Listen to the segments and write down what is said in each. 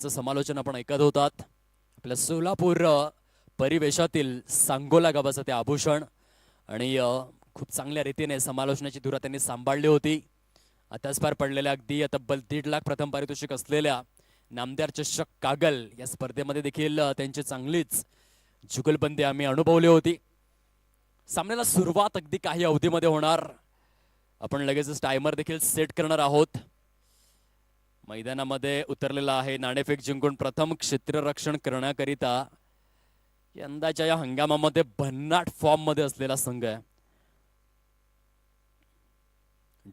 समालोचन आपण ऐकत होतात. आपल्या सोलापूर परिवेशातील सांगोला गावाचं ते आभूषण आणि खूप चांगल्या रीतीने समालोचनाची धुरा त्यांनी सांभाळली होती. आताच पार पडलेल्या अगदी तब्बल 1.5 लाख प्रथम पारितोषिक असलेल्या नामदार चषक कागल या स्पर्धेमध्ये देखील त्यांची चांगलीच जुगलबंदी आम्ही अनुभवली होती. सामन्याला सुरुवात अगदी काही अवधीमध्ये होणार. आपण लगेचच टायमर देखील सेट करणार आहोत. मैदानामध्ये उतरलेला आहे नाणेफेक जिंकून प्रथम क्षेत्ररक्षण करण्याकरिता यंदाच्या या हंगामामध्ये भन्नाट फॉर्म मध्ये असलेला संघ आहे.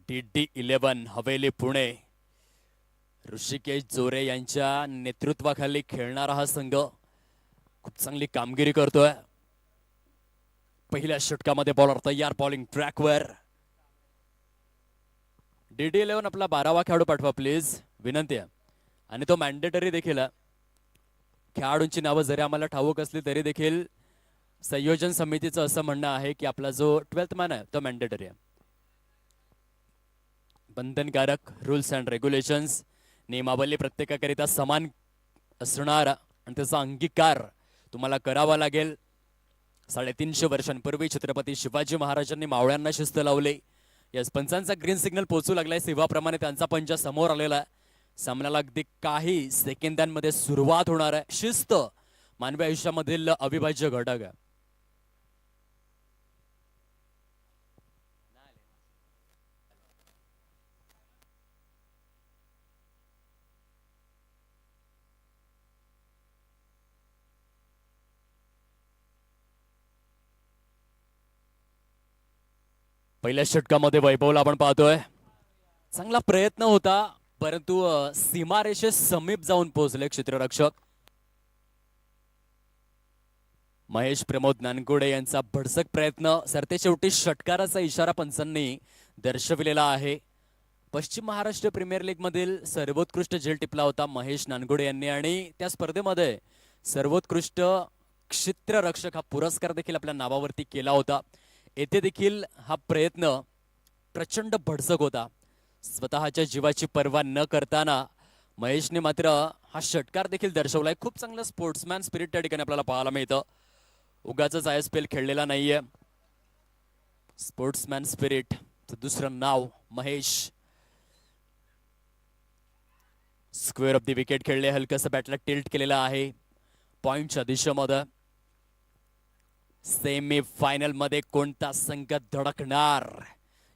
DD11 हवेली पुणे ऋषिकेश जोरे यांच्या नेतृत्वाखाली खेळणारा हा संघ खूप चांगली कामगिरी करतोय. पहिल्या षटकामध्ये बॉलर तयार, बॉलिंग ट्रॅकवर. DD11 आपला 12वा खेळाडू पाठवा प्लीज, विनंती आहे. आणि तो मॅन्डेटरी देखील आहे. खेळाडूंची नावं जरी आम्हाला ठाऊक असली तरी देखील संयोजन समितीचं असं म्हणणं आहे की आपला जो 12th मॅन आहे तो मॅन्डेटरी आहे. बंधनकारक रूल्स अँड रेग्युलेशन्स, नियमावली प्रत्येकाकरिता समान असणार आणि त्याचा अंगीकार तुम्हाला करावा लागेल. 350 वर्षांपूर्वी छत्रपती शिवाजी महाराजांनी मावळ्यांना शिस्त लावली. यस, पंचांचा ग्रीन सिग्नल पोहोचू लागलाय. सेवाप्रमाणे त्यांचा पंच समोर आलेला आहे. सामन्याला अगदी काही सेकंदांमध्ये सुरुवात होणार आहे. शिस्त मानवी आयुष्यामधील अविभाज्य घटक आहे. पहिल्या षटकामध्ये वैभवला आपण पाहतोय. चांगला प्रयत्न होता परंतु सीमारेषे समीप जाऊन पोहोचले क्षेत्ररक्षक. महेश प्रमोद नानकुडे यांचा भडसक प्रयत्न, सरते शेवटी षटकाराचा इशारा पंचांनी दर्शविलेला आहे. पश्चिम महाराष्ट्र प्रीमियर लीग मधील सर्वोत्कृष्ट झेल टिपला होता महेश नानकुडे यांनी आणि त्या स्पर्धेमध्ये सर्वोत्कृष्ट क्षेत्ररक्षक हा पुरस्कार देखील आपल्या नावावरती केला होता. येथे देखील हा प्रयत्न प्रचंड भडसक होता. स्वतःच्या जीवाची पर्वा न करताना महेशने मात्र हा षटकार देखील दर्शवलाय. खूप चांगलं स्पोर्ट्समॅन स्पिरिट त्या ठिकाणी आपल्याला पाहायला मिळतं. उगाचच ISPL खेळलेला नाहीये. स्पोर्ट्समॅन स्पिरिट दुसरं नाव Mahesh. Square off the wicket खेळले, हलकसं बॅटला टिल्ट केलेला आहे पॉइंटच्या दिशेमध्ये. सेमी फायनल मध्ये कोणता संघ धडकणार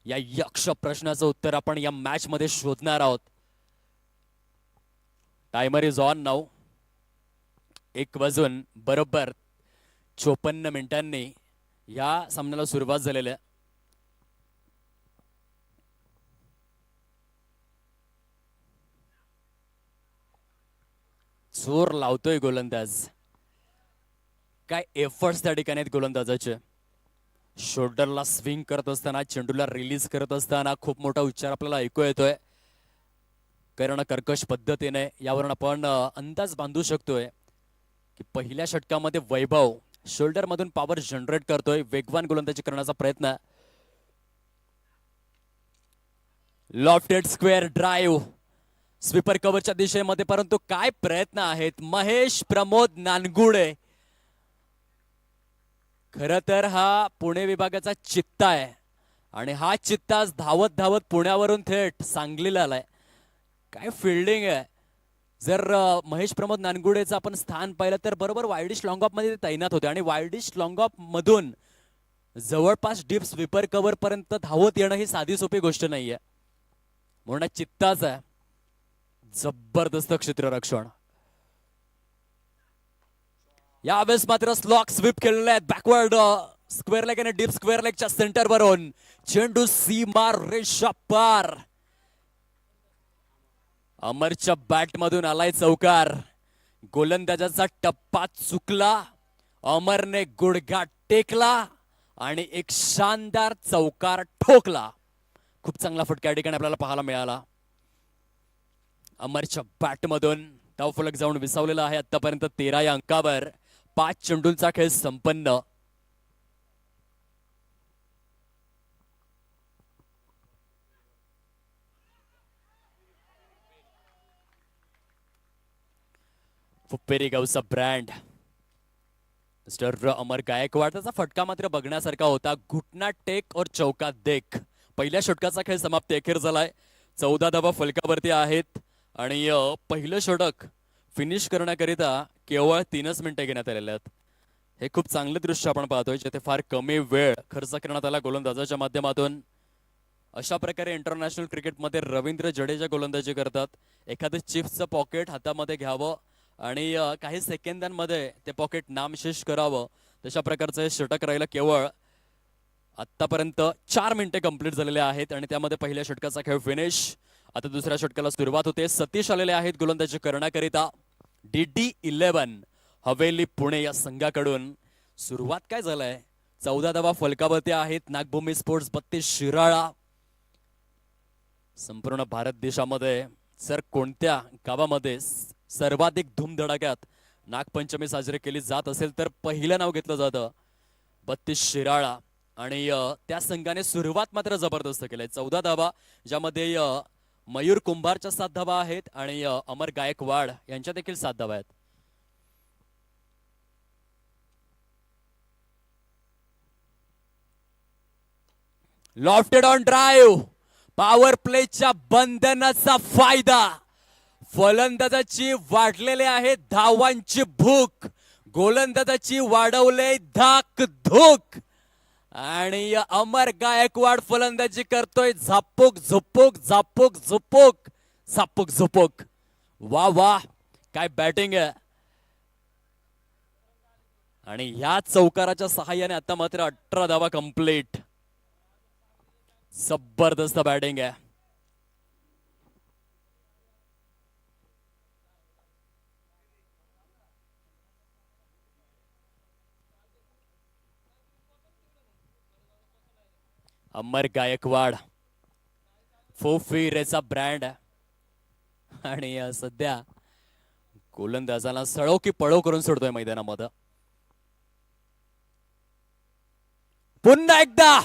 या यक्ष प्रश्नाचं उत्तर आपण या मॅच मध्ये शोधणार आहोत. Timer is on now. 1 वाजून बरोबर 54 मिनिटांनी या सामन्याला सुरुवात झालेली आहे. जोर लावतोय गोलंदाज. काय एफर्ट्स त्या ठिकाणी आहेत गोलंदाजाचे. शोल्डरला स्विंग करत असताना, चेंडूला रिलीज करत असताना खूप मोठा उच्चार आपल्याला ऐकू येतोय. कारण कर्कश पद्धतीने यावरून आपण अंदाज बांधू शकतोय की पहिल्या षटकामध्ये वैभव शोल्डर मधून पॉवर जनरेट करतोय. वेगवान गोलंदाजी करण्याचा प्रयत्न. लॉफ्टेड स्क्वेअर ड्राईव्ह स्वीपर कव्हरच्या दिशेमध्ये, परंतु काय प्रयत्न आहेत महेश प्रमोद नानगुडे. खर तर हा पुणे विभागाचा चित्ता आहे आणि हा चित्ता धावत धावत पुण्यावरून थेट सांगलीला आलाय. काय फिल्डिंग आहे. जर महेश प्रमोद नानगुडेचं आपण स्थान पाहिलं तर बरोबर वायडिश लॉंग ऑफ मध्ये ते तैनात होते आणि वायडिश लॉंग ऑफ मधून जवळपास डीप स्वीपर कव्हर पर्यंत धावत येणं ही साधी सोपी गोष्ट नाहीये. म्हणून चित्ताच आहे. जबरदस्त क्षेत्ररक्षण. यावेळेस मात्र स्लॉक स्वीप केलेले आहेत बॅकवर्ड स्क्वेअर लेग आणि डीप स्क्वेअर लेगच्या सेंटर वरून चेंडू सीमा रेषा पार. अमरच्या बॅट मधून आलाय चौकार. गोलंदाजाचा टप्पा चुकला. अमरने गुडघा टेकला आणि एक शानदार चौकार ठोकला. खूप चांगला फटका या ठिकाणी आपल्याला पाहायला मिळाला. अमरच्या बॅट मधून धावफलक जाऊन विसावलेला आहे. आतापर्यंत 13 या अंकावर 5 चेंडूंचा खेळ संपन्न. फुप्पेरी गावचा ब्रँड मिस्टर अमर गायकवाड. त्याचा फटका मात्र बघण्यासारखा होता. घुटना टेक और चौका देख. पहिल्या षटकाचा खेळ समाप्ती अखेर झालाय. 14 धावा फलकावरती आहेत आणि पहिलं षटक फिनिश करण्याकरिता केवळ 3च मिनिटे घेण्यात आलेले आहेत. हे खूप चांगले दृश्य आपण पाहतोय, जिथे फार कमी वेळ खर्च करण्यात आला गोलंदाजाच्या माध्यमातून. अशा प्रकारे इंटरनॅशनल क्रिकेटमध्ये रवींद्र जडेजा गोलंदाजी करतात. एखादं चिप्सचं पॉकेट हातामध्ये घ्यावं आणि काही सेकंदांमध्ये ते पॉकेट नामशेष करावं, तशा प्रकारचं हे षटक राहिलं. केवळ आतापर्यंत 4 मिनिटे कंप्लीट झालेले आहेत आणि त्यामध्ये पहिल्या षटकाचा खेळ फिनिश. आता दुसऱ्या षटकाला सुरुवात होते. सतीश आलेले आहेत गोलंदाजी करण्याकरिता. DD11 हवेली पुणे या संघाकडून. सुरुवात काय झालंय, 14 धावा फलकावरती आहेत. नागभूमी स्पोर्ट्स 32 शिराळा. संपूर्ण भारत देशामध्ये जर कोणत्या गावामध्ये सर्वाधिक धूमधडाक्यात नागपंचमी साजरी केली जात असेल तर पहिलं नाव घेतलं जातं 32 शिराळा. आणि त्या संघाने सुरुवात मात्र जबरदस्त केली. 14 धावा, ज्यामध्ये मयूर कुंभारच्या 7 धावा आहेत आणि अमर गायकवाड यांच्या देखील 7 धावा आहेत. Lofted on drive. पॉवर प्लेच्या बंधनाचा फायदा. फलंदाजाची वाढलेले आहे धावांची भूक. गोलंदाजाची वाढवले धाक धूक. आणि अमर गायकवाड फलंदाजी करतोय. झापूक झुपूक झापूक झुपूक झापूक झुपूक. वा वा, काय बॅटिंग आहे. आणि ह्या चौकाराच्या सहाय्याने आता मात्र 18 धावा कंप्लीट. जबरदस्त बॅटिंग आहे. अमर गायकवाड फोफिरेचा ब्रँड आणि सध्या गोलंदाजाला सळो की पळो करून सोडतोय मैदानामध्ये. पुन्हा एकदा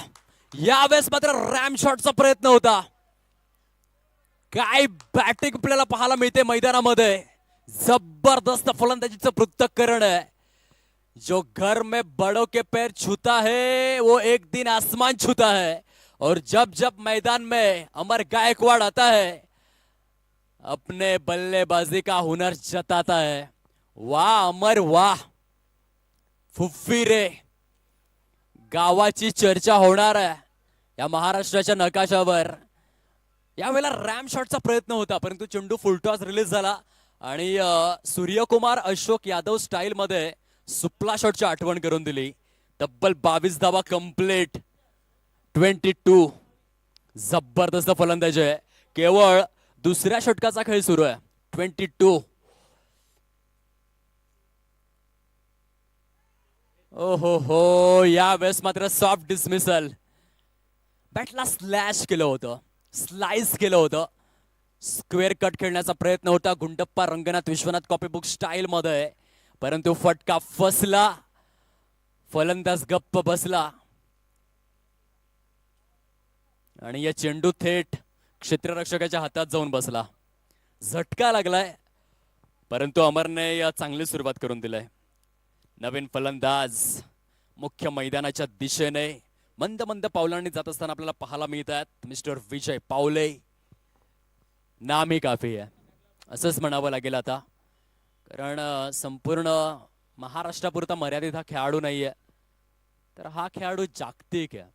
यावेळेस मात्र रॅम शॉटचा प्रयत्न होता. काय बॅटिंग आपल्याला पाहायला मिळते मैदानामध्ये. जबरदस्त फलंदाजीचं पृथक्करण आहे. जो घर में बड़ों के पैर छूता है वो एक दिन आसमान छूता है. और जब जब मैदान में अमर गायकवाड आता है अपने बल्लेबाजी का हुनर जताता है. वाह अमर वाह. फुफ्फिरे गावाची चर्चा होणार आहे या महाराष्ट्राच्या नकाशावर. यावेळेला रॅम शॉटचा प्रयत्न होता, परंतु चेंडू फुलटॉस रिलीज झाला आणि सूर्यकुमार अशोक यादव स्टाईल मध्ये सुपला शॉटची आठवण करून दिली. तब्बल 22 धावा कंप्लीट. 22. जबरदस्त फलंदाजी आहे. केवळ दुसऱ्या षटकाचा खेळ सुरू आहे. 22. ओहो हो, यावेळेस मात्र सॉफ्ट डिसमिसल. बॅटला स्लॅश केलं होतं, स्लाइस केलं होतं. स्क्वेअर कट खेळण्याचा प्रयत्न होता गुंडप्पा रंगनाथ विश्वनाथ कॉपीबुक स्टाईल मध्ये, परंतु फटका फसला. फलंदाज गप्प बसला आणि या चेंडू थेट क्षेत्ररक्षकाच्या हातात जाऊन बसला. झटका लागलाय, परंतु अमरने चांगली सुरुवात करून दिलाय. नवीन फलंदाज मुख्य मैदानाच्या दिशेने मंद मंद पावलांनी जात असताना आपल्याला पाहायला मिळतात. मिस्टर विजय पावले. नाम ही काफी आहे असंच म्हणावं लागेल आता, कारण संपूर्ण महाराष्ट्रापुरता मर्यादित हा खेळाडू नाहीये, तर हा खेळाडू जागतिक आहे.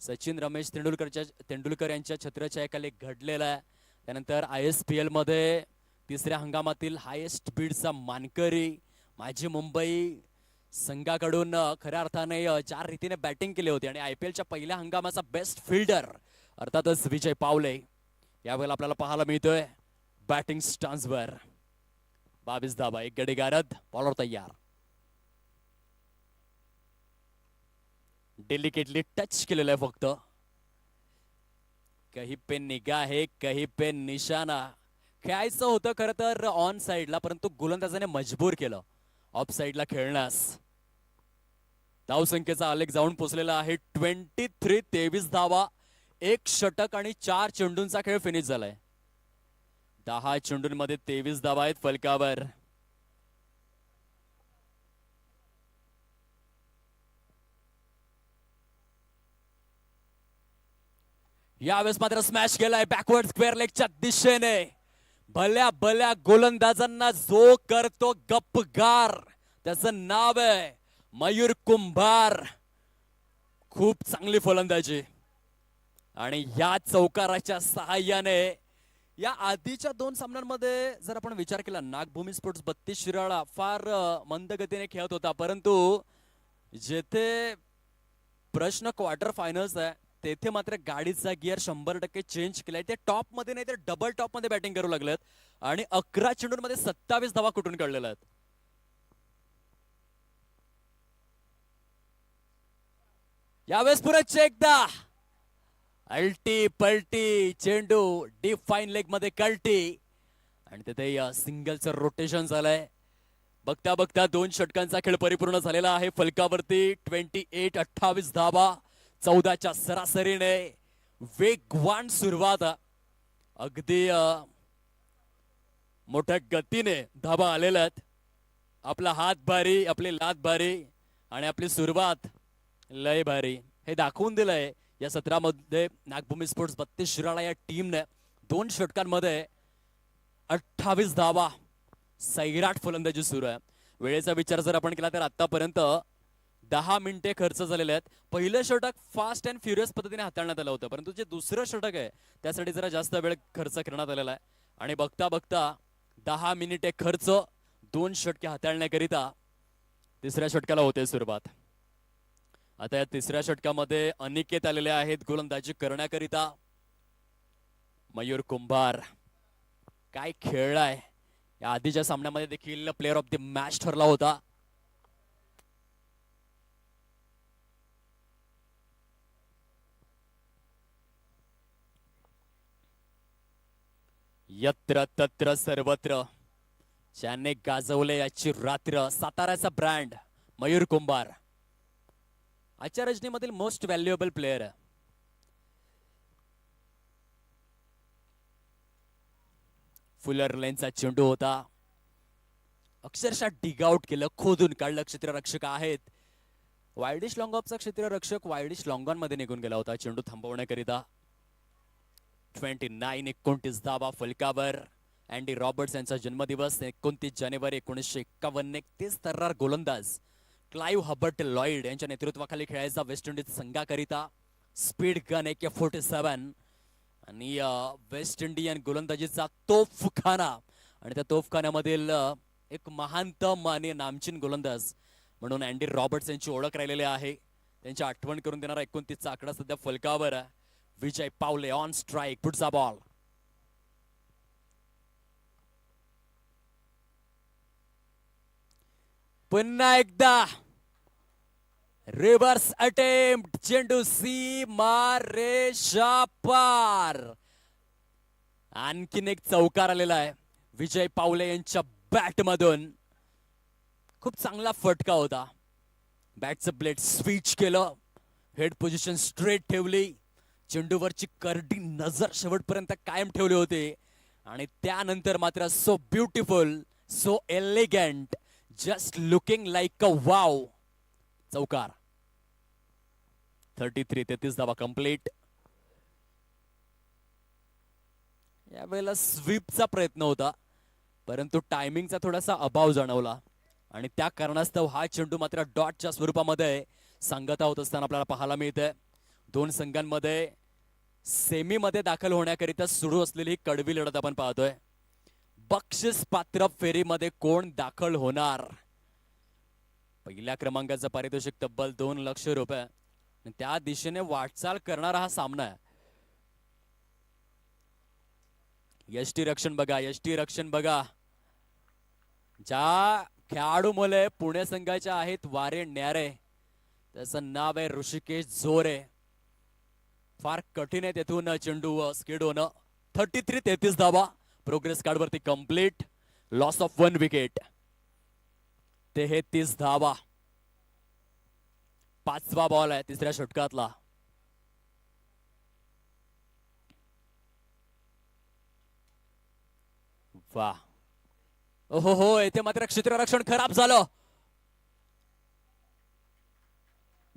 सचिन रमेश तेंडुलकर यांच्या छत्रछायाखाली घडलेला आहे. त्यानंतर ISPL मध्ये 3ऱ्या हंगामातील हायेस्ट बीडचा मानकरी. माझी मुंबई संघाकडून खऱ्या अर्थाने 4 रीतीने बॅटिंग केली होती आणि IPLच्या पहिल्या हंगामाचा बेस्ट फिल्डर अर्थातच विजय पावले यावेळेला आपल्याला पाहायला मिळतोय बॅटिंग स्टान्सवर. 22 धावा, 1 गडी गारद. बॉलर तयार. डेलिकेटली टच केलेलं आहे फक्त. कहीं पे निगाह है कहीं पे निशाणा. खेळायचं होतं खरं तर ऑन साइडला, परंतु गोलंदाजाने मजबूर केलं ऑफ साइडला खेळण्यास. धावसंख्येचा आलेख जाऊन पोहोचलेला आहे 23. 23 धावा, 1 षटक आणि 4 चेंडूंचा खेळ फिनिश झालाय. 10 चेंडूंमध्ये 23 धावा आहेत फलकावर. यावेळेस मात्र स्मॅश केलाय बॅकवर्ड स्क्वेअर लेगच्या दिशेने. भल्या भल्या गोलंदाजांना जो करतो गप्पगार त्याचं नाव आहे मयूर कुंभार. खूप चांगली फलंदाजी आणि या चौकाराच्या सहाय्याने या आधीच्या दोन सामन्यांमध्ये जर आपण विचार केला नागभूमी स्पोर्ट्स 32 शिराळा फार मंद गतीने खेळत होता, परंतु जेथे प्रश्न क्वार्टर फायनल्स आहे तेथे मात्र गाडीचा गिअर 100% चेंज केलाय. ते टॉप मध्ये नाही तर डबल टॉप मध्ये बॅटिंग करू लागलेत आणि 11 चेंडूंमध्ये 27 धावा कुठून काढलेल्या आहेत. यावेळेस पुन्हा एकदा अल्टी पलटी चेंडू डीप फाईन लेग मध्ये कल्टी आणि तिथे सिंगलचं रोटेशन झालंय. बघता बघता 2 षटकांचा खेळ परिपूर्ण झालेला आहे. फलकावरती 28 धावा 14च्या सरासरीने वेगवान सुरुवात. अगदी मोठ्या गतीने धावा आलेल्या आहेत. आपला हात भारी, आपली लात भारी आणि आपली सुरुवात लय भारी हे दाखवून दिलंय या सत्रामध्ये नागभूमी स्पोर्ट्स 32 शिराळा या टीमने. 2 षटकांमध्ये 28 धावा सैराट फलंदाजी सुरू आहे. वेळेचा विचार जर आपण केला तर आतापर्यंत 10 मिनिटे खर्च झालेले आहेत. पहिलं षटक फास्ट अँड फ्युरियस पद्धतीने हाताळण्यात आलं होतं, परंतु जे दुसरं षटक आहे त्यासाठी जरा जास्त वेळ खर्च करण्यात आलेला आहे आणि बघता बघता 10 मिनिटे खर्च 2 षटके हाताळण्याकरिता तिसऱ्या षटकाला होते सुरुवात. आता या तिसऱ्या षटकामध्ये अनिकेत आलेले आहेत गोलंदाजी करण्याकरिता. मयूर कुंभार काय खेळलाय. या आधीच्या सामन्यामध्ये देखील प्लेअर ऑफ द मॅच ठरला होता. यत्र तत्र सर्वत्र ज्याने गाजवले याची रात्र. साताऱ्याचा ब्रँड मयूर कुंभार आजच्या रजनीमधील मोस्ट व्हॅल्युएबल प्लेअर आहे. फुलर लेनचा चेंडू होता. अक्षरशः डिग आउट केलं, खोदून काढलं. क्षेत्ररक्षक आहेत. वायडिश लॉंगॉफचा क्षेत्ररक्षक वायडिश लॉंगॉन मध्ये निघून गेला होता चेंडू थांबवण्याकरिता. 29 धावा फलकावर. अँडी रॉबर्ट्स यांचा जन्मदिवस 29 जानेवारी 1951. 31 तर्रार गोलंदाज क्लाइव्ह हबर्ट लॉइड यांच्या नेतृत्वाखाली खेळायचा वेस्ट इंडिज संघाकरिता. स्पीड गन AK-47 आणि वेस्ट इंडियन गोलंदाजीचा तोफखाना आणि त्या तोफखान्यामधील एक महानतम आणि नामचीन गोलंदाज म्हणून अँडी रॉबर्ट्स यांची ओळख राहिलेली आहे. त्यांची आठवण करून देणारा 29 चा आकडा सध्या फलकावर आहे. Vijay Pawale on strike. पुढचा बॉल पुन्हा एकदा रिव्हर्स अटेम्प्ट. चेंडू सीमारेषा पार. आणखीन एक चौकार आलेला आहे विजय पावले यांच्या बॅट मधून. खूप चांगला फटका होता. बॅटचं ब्लेड स्विच केलं. हेड पोझिशन स्ट्रेट ठेवली. चेंडूवरची करडी नजर शेवटपर्यंत कायम ठेवली होती आणि त्यानंतर मात्र so beautiful, so elegant, just looking like a wow. चौकार. 33 धावा कंप्लीट. यावेळेला स्वीपचा प्रयत्न होता, परंतु टायमिंगचा थोडासा अभाव जाणवला आणि त्या कारणास्तव हा चेंडू मात्र डॉटच्या स्वरूपामध्ये सांगता होत असताना आपल्याला पाहायला मिळते. 2 संघांमध्ये सेमी मध्ये दाखल होण्याकरिता सुरू असलेली ही कडवी लढत आपण पाहतोय. बक्षीस पात्र फेरीमध्ये कोण दाखल होणार. पहिल्या क्रमांकाचं पारितोषिक तब्बल 2 लाख रुपये. त्या दिशेने वाटचाल करणारा हा सामना आहे. यष्टी रक्षण बघा, यष्टी रक्षण बघा. ज्या खेळाडू मुले पुणे संघाच्या आहेत वारे न्यारे, त्याचं नाव आहे ऋषिकेश जोरे. फार कठीण आहे तेथून चेंडू स्किड होणं. 33 धावा प्रोग्रेस कार्ड वरती कंप्लीट. Loss of 1 wicket. 33 धावा. 5वा बॉल आहे तिसऱ्या षटकातला. वा, ओहो हो, येथे मात्र क्षेत्ररक्षण खराब झालं.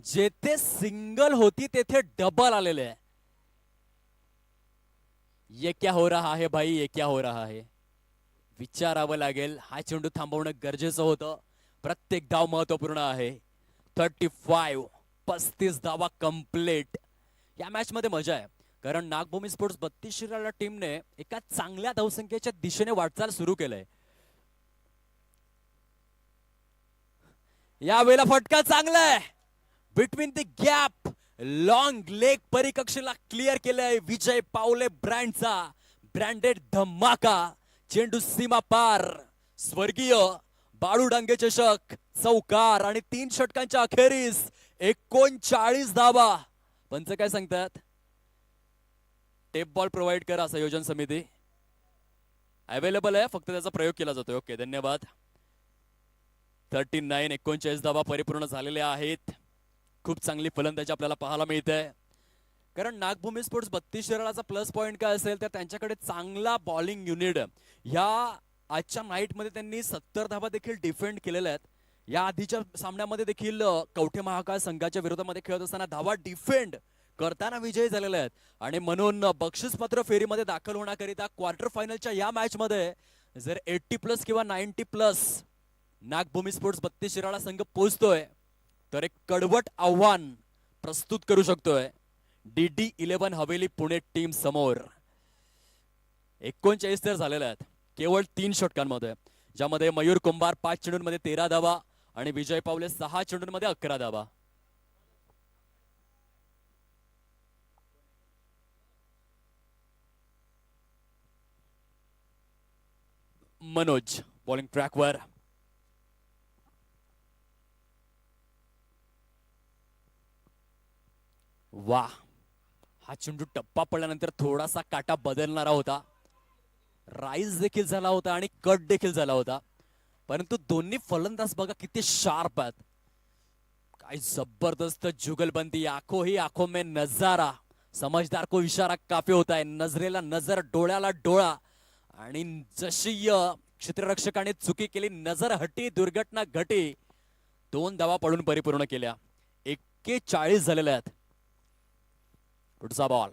जेथे सिंगल होती तेथे डबल आलेले आहे. ये क्या हो रहा है भाई, ये क्या हो रहा है, विचारावं लागेल. हा चेंडू थांबवणं गरजेचं होतं. प्रत्येक धाव महत्वपूर्ण आहे. 35 धावा कंप्लीट. या मॅच मध्ये मजा आहे कारण नागभूमी स्पोर्ट्स 32 शिराळा टीमने एका चांगल्या धावसंख्येच्या दिशेने वाटचाल सुरू केलंय. या वेळेला फटका चांगला आहे. Between the gap long leg परिकक्षेला क्लिअर केलंय विजय पावले ब्रँडचा ब्रँडेड धमाका. चेंडू सीमा पार. स्वर्गीय बाळू डांगे चषक चौकार आणि 3 षटकांच्या अखेरीस 39 धावा. पंच काय सांगतात? टेप बॉल प्रोव्हाइड करा संयोजन समिती. अवेलेबल आहे, फक्त त्याचा प्रयोग केला जातोय. ओके, धन्यवाद. 39 धावा परिपूर्ण झालेल्या आहेत. खूप चांगली फलंदाजी आपल्याला पाहायला मिळते कारण नागभूमी स्पोर्ट्स 32 शिराळाचा प्लस पॉइंट काय असेल तर त्यांच्याकडे चांगला बॉलिंग युनिट. या आजच्या नाईट मध्ये त्यांनी 70 धावा देखील डिफेंड केलेल्या आहेत. या आधीच्या सामन्यामध्ये देखील कवठे महाकाळ संघाच्या विरोधामध्ये खेळत असताना धावा डिफेंड करताना विजयी झालेले आहेत आणि म्हणून बक्षीसपत्र फेरीमध्ये दाखल होण्याकरिता क्वार्टर फायनलच्या या मॅच मध्ये जर 80+ किंवा 90+ नागभूमी स्पोर्ट्स 32 शिराळा संघ पोहोचतोय तर एक कडवट आव्हान प्रस्तुत करू शकतोय DD11 हवेली पुणे टीम समोर. 39 तर झालेले आहेत केवळ 3 षटकांमध्ये, ज्यामध्ये मयूर कुंभार 5 चेंडूंमध्ये 13 धावा आणि विजय पावले 6 चेंडूंमध्ये 11 धावा. मनोज बॉलिंग ट्रॅकवर. वा, हा चेंडू टप्पा पडल्यानंतर थोडासा काटा बदलणारा होता. राईज देखील झाला होता आणि कट देखील झाला होता, परंतु दोन्ही फलंदाज बघा किती शार्प आहेत. काय जबरदस्त जुगलबंदी. आंखों ही आंखों में नजारा. समझदार को इशारा काफी होता है. नजरेला नजर, डोळ्याला डोळा. आणि जशी क्षेत्ररक्षकाने चुकी केली, नजर हटी, दुर्घटना घटी. 2 धावा पडून परिपूर्ण केल्या. 41 झालेल्या आहेत. पुढचा बॉल.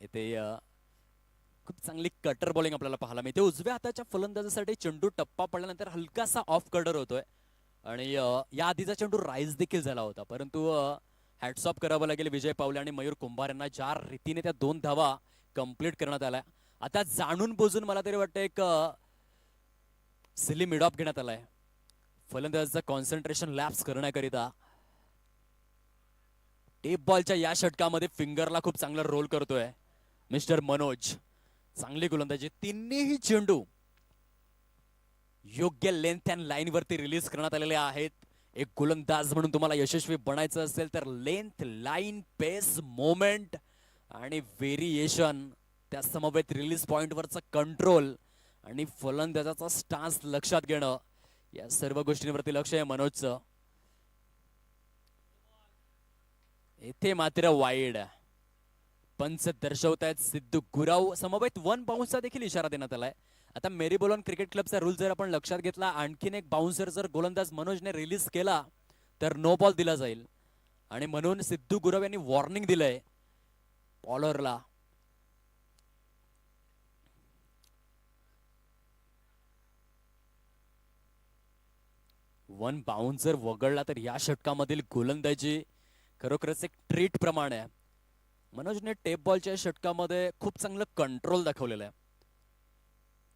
इथे खूप चांगली कटर बॉलिंग आपल्याला पाहायला मिळते. उजव्या हाताच्या फलंदाजासाठी चेंडू टप्पा पडल्यानंतर हलकासा ऑफ कटर होतोय आणि या आधीचा चेंडू राईज देखील झाला होता, परंतु हॅट्स ऑफ करावं लागेल विजय पावले आणि मयूर कुंभार यांना ज्या रीतीने त्या 2 धावा कंप्लीट करण्यात आल्या. आता जाणून बोजून मला तरी वाटतं एक सिली मिड ऑफ घेण्यात आलाय फलंदाजाचं कॉन्सन्ट्रेशन लॅप्स करण्याकरिता. टेप बॉलच्या या षटकामध्ये फिंगरला खूप चांगला रोल करतोय मिस्टर मनोज. चांगली गोलंदाजी. तिन्ही चेंडू योग्य लेंथ अँड लाईन वरती रिलीज करण्यात आलेले आहेत. एक गोलंदाज म्हणून तुम्हाला यशस्वी बनायचं असेल तर लेंथ, लाईन, पेस, मोमेंट आणि व्हेरिएशन, त्या समवेत रिलीज पॉइंट वरचं कंट्रोल आणि फलंदाजाचा स्टान्स लक्षात घेणं, या सर्व गोष्टींवरती लक्ष आहे मनोजचं. येथे मात्र वाईड. पंच दर्शवतायत सिद्धू गुराव. समवेत 1 बाउन्सचा देखील इशारा देण्यात आलाय. आता मेरी बोलॉन क्रिकेट क्लबचा रूल जर आपण लक्षात घेतला, आणखीन एक बाउन्सर जर गोलंदाज मनोजने रिलीज केला तर नो बॉल दिला जाईल आणि म्हणून सिद्धू गुराव यांनी वॉर्निंग दिलंय बॉलरला. वन बाउन्सर वगळला तर या षटकामधील गोलंदाजी खरोखरच एक ट्रीट प्रमाणे आहे. मनोजने टेप बॉलच्या षटकामध्ये खूप चांगलं कंट्रोल दाखवलेलं आहे.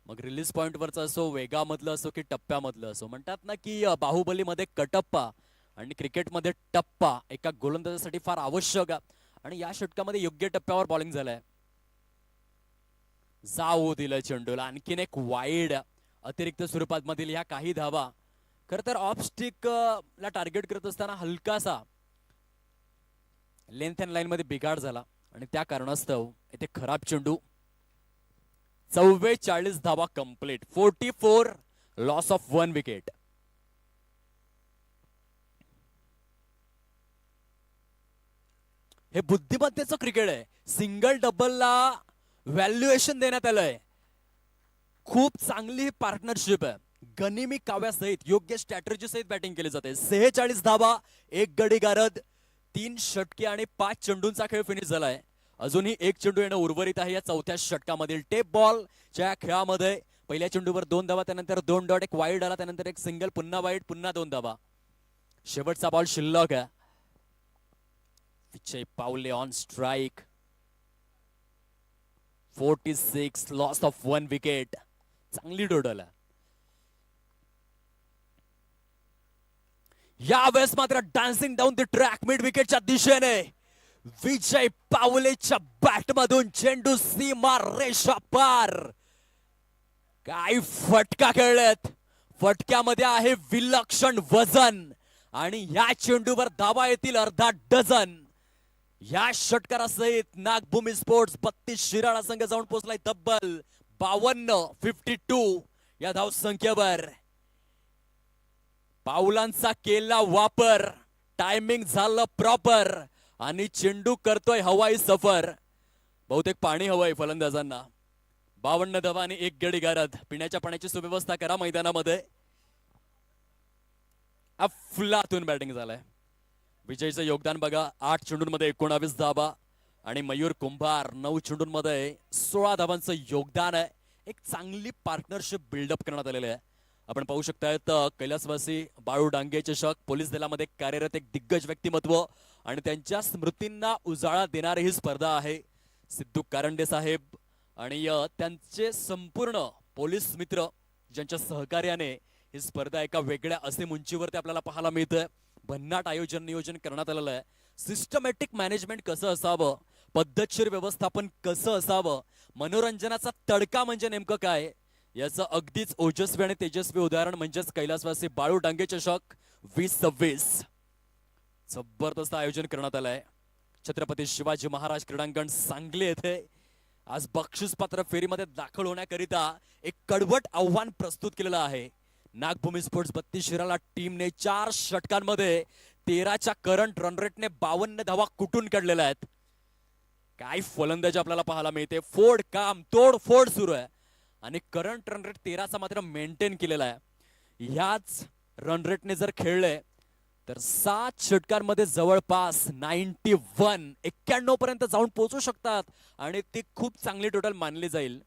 मग रिलीज पॉइंट वरचं असो, वेगामधलं असो की टप्प्यामधलं असो, म्हणतात ना की बाहुबलीमध्ये कटप्पा आणि क्रिकेटमध्ये टप्पा एका गोलंदाजासाठी फार आवश्यक आहे आणि या षटकामध्ये योग्य टप्प्यावर बॉलिंग झालंय. जाऊ दिलं चेंडूला. आणखीन एक वाईड अतिरिक्त स्वरूपात मधील ह्या काही धावा खर तर ऑफ स्टिक ला टार्गेट करत असताना हलकासा लेंथ अँड लाईन मध्ये बिघाड झाला आणि त्या कारणास्तव इथे खराब चेंडू. 44 धावा कंप्लीट. 44 loss of 1 wicket. हे बुद्धिमत्तेचं क्रिकेट आहे. सिंगल डबलला व्हॅल्युएशन देण्यात आलंय. खूप चांगली पार्टनरशिप आहे. गनिमी काव्यासहित योग्य स्ट्रॅटेजी सहित बॅटिंग केली जाते. 46 धावा, 1 गडी गारद, 3 षटके आणि 5 चेंडूंचा खेळ फिनिश झालाय. अजूनही एक चेंडू येणं उर्वरित आहे या चौथ्या षटकामधील. टेप बॉलच्या खेळामध्ये पहिल्या चेंडूवर 2 धावा, त्यानंतर 2 डॉट, एक वाईड आला, त्यानंतर एक सिंगल, पुन्हा वाईड, पुन्हा 2 धावा. शेवटचा बॉल शिल्लक आहे. Vijay Pawale on strike. 46 loss of 1 wicket. चांगली टोटल आहे. यावेळेस मात्र dancing down the track mid विकेटच्या दिशेने विजय पावलेच्या बॅटमधून चेंडू सीमा रेषा पार. काय फटका खेळलेत. फटक्यामध्ये आहे विलक्षण वजन आणि या चेंडूवर धावा येतील अर्धा डझन. या षटकारासहित नागभूमी स्पोर्ट्स 32 शिराळा संघ जाऊन पोहोचलाय तब्बल 52 या धाव संख्येवर. पावलांचा केला वापर, टायमिंग झालं प्रॉपर आणि चेंडू करतोय हवाई सफर. बहुतेक पाणी हवंय फलंदाजांना. 52 धावा आणि 1 गडी गारद. पिण्याच्या पाण्याची सुव्यवस्था करा मैदानामध्ये. अफलातून बॅटिंग झालंय. विजयचं योगदान बघा. 8 चेंडूंमध्ये 19 धावा आणि मयूर कुंभार 9 चेंडूंमध्ये 16 धावांचं योगदान आहे. एक चांगली पार्टनरशिप बिल्डअप करण्यात आलेली आहे. आपण पाहू शकतायत कैलासवासी बाळू डांगे चषक, पोलीस दलामध्ये कार्यरत एक दिग्गज व्यक्तिमत्व आणि त्यांच्या स्मृतींना उजाळा देणारी ही स्पर्धा आहे. सिद्धू कारंडे साहेब आणि त्यांचे संपूर्ण पोलीस मित्र ज्यांच्या सहकार्याने ही स्पर्धा एका वेगळ्या असे उंचीवरती आपल्याला पाहायला मिळतंय. भन्नाट नियोजन करण्यात आलेलं आहे. सिस्टमॅटिक मॅनेजमेंट कसं असावं, पद्धतशीर व्यवस्थापन कसं असावं, मनोरंजनाचा तडका म्हणजे नेमकं काय, याचं अगदीच ओजस्वी आणि तेजस्वी उदाहरण म्हणजेच कैलासवासी बाळू डांगे चषक 2026. जबरदस्त आयोजन करण्यात आलंय. छत्रपती शिवाजी महाराज क्रीडांगण सांगली येथे आज बक्षीस पात्र फेरीमध्ये दाखल होण्याकरिता एक कडवट आव्हान प्रस्तुत केलेलं आहे. नागभूमी स्पोर्ट्स 32 शिराळा टीमने 4 षटकांमध्ये 13च्या करंट रन रेटने 52 धावा कुठून काढलेल्या आहेत. काय फलंदाजी आपल्याला पाहायला मिळते. फोड काम तोडफोड सुरू आहे आणि करंट रन रेट 13चा मात्र मेंटेन केलेला आहे. ह्याच रन रेटने जर खेळले तर 7 षटकांमध्ये जवळपास 91 पर्यंत जाऊन पोहोचू शकतात आणि ती खूप चांगली टोटल मानली जाईल.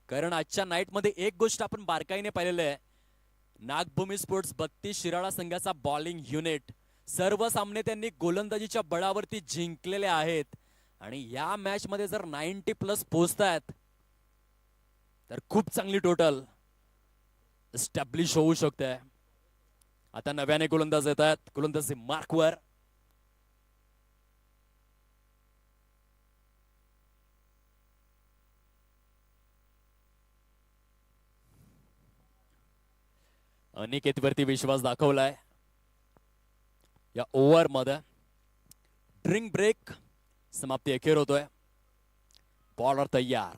कारण आजच्या नाईट मध्ये एक गोष्ट आपण बारकाईने पाहिलेली आहे. नागभूमी स्पोर्ट्स 32 शिराळा संघाचा बॉलिंग युनिट सर्व सामने त्यांनी गोलंदाजीच्या बळावरती जिंकलेले आहेत आणि या मॅच मध्ये जर 90+ पोहोचतायत तर खूप चांगली टोटल एस्टॅब्लिश होऊ शकते. आता नव्याने गोलंदाज येत आहेत. गोलंदाजी मार्कवर. अनिकेत वरती विश्वास दाखवलाय. या ओव्हर मध्ये ड्रिंक ब्रेक समाप्ती अखेर होतोय. बॉलर तयार.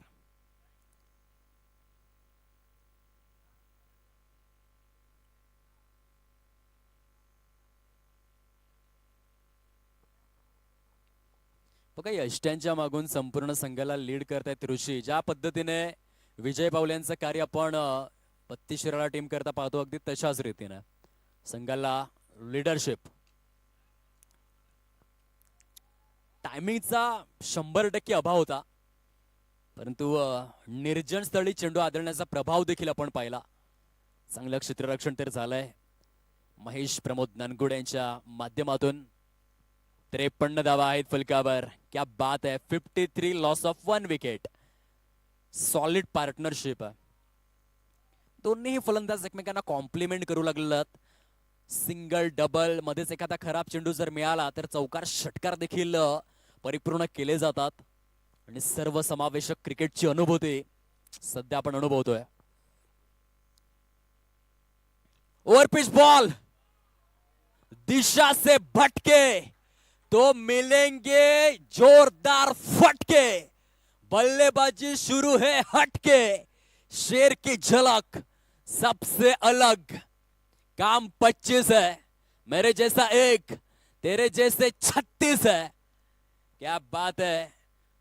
बघा यष्ट्यांच्या मागून संपूर्ण संघाला लीड करतायत ऋषी. ज्या पद्धतीने विजय पावलेंचं कार्य आपण 32 शिराळा टीम करता पाहतो अगदी तशाच रीतीने संघाला लीडरशिप. टायमिंगचा 100% अभाव होता परंतु निर्जन स्थळी चेंडू आदळण्याचा प्रभाव देखील आपण पाहिला. चांगलं क्षेत्ररक्षण तर झालंय महेश प्रमोद नानगुडे यांच्या माध्यमातून. 53 धावा आहेत फलकावर. क्या बात है. 53 loss of 1 wicket. Solid partnership. दोन्ही फलंदाज एकमेकांना कॉम्प्लिमेंट करू लागलेत. सिंगल डबल मध्येच एखादा खराब चेंडू जर मिळाला तर चौकार षटकार देखील परिपूर्ण केले जातात आणि सर्वसमावेशक क्रिकेटची अनुभूती सध्या आपण अनुभवतोय. ओव्हर पिच बॉल दिशा से भटके तो मिलेंगे जोरदार फटके. बल्लेबाजी शुरू है हटके. शेर की झलक सबसे अलग. काम 25 है. मेरे जैसा 1 तेरे जैसे 36 है. क्या बात है.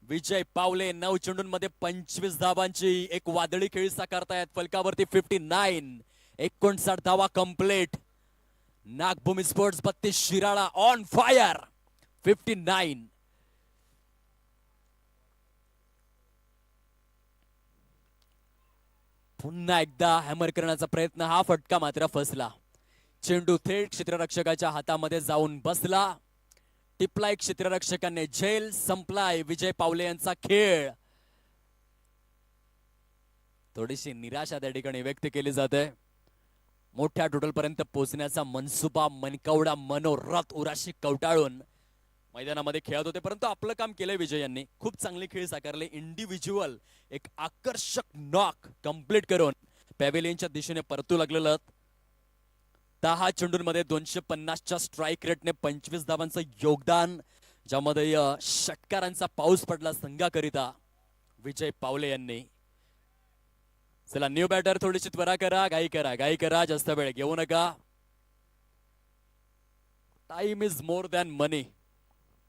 विजय पावले 9 चेंडूंमध्ये 25 धावांची एक वादळी खेळी साकारतायत. फलकावरती 59. 59 धावा complete. Nagbhumi sports 32 Shirala on fire. 59. पुन्हा एकदा हॅमर करण्याचा प्रयत्न, हा फटका मात्र फसला. चेंडू थेट क्षेत्ररक्षकाच्या हातामध्ये जाऊन बसला. टिपलाय क्षेत्ररक्षकाने झेल. संपलाय विजय पावले यांचा खेळ. थोडीशी निराशा त्या ठिकाणी व्यक्त केली जाते. मोठ्या टोटल पर्यंत पोहोचण्याचा मनसुबा मनकवडा मनोरथ उराशी कवटाळून मैदानामध्ये खेळत होते, परंतु आपलं काम केलंय विजय यांनी. खूप चांगले खेळ साकारले. इंडिव्हिज्युअल एक आकर्षक नॉक कंप्लीट करून पॅव्हेलियनच्या दिशेने परतू लागलेलं. 10 चेंडूंमध्ये 250च्या स्ट्राईक रेटने 25 धावांचं योगदान, ज्यामध्ये षटकारांचा पाऊस पडला संघाकरिता विजय पावले यांनी. चला न्यू बॅटर, थोडीशी त्वरा करा, घाई करा, जास्त वेळ घेऊ नका. टाइम इज मोर दॅन मनी.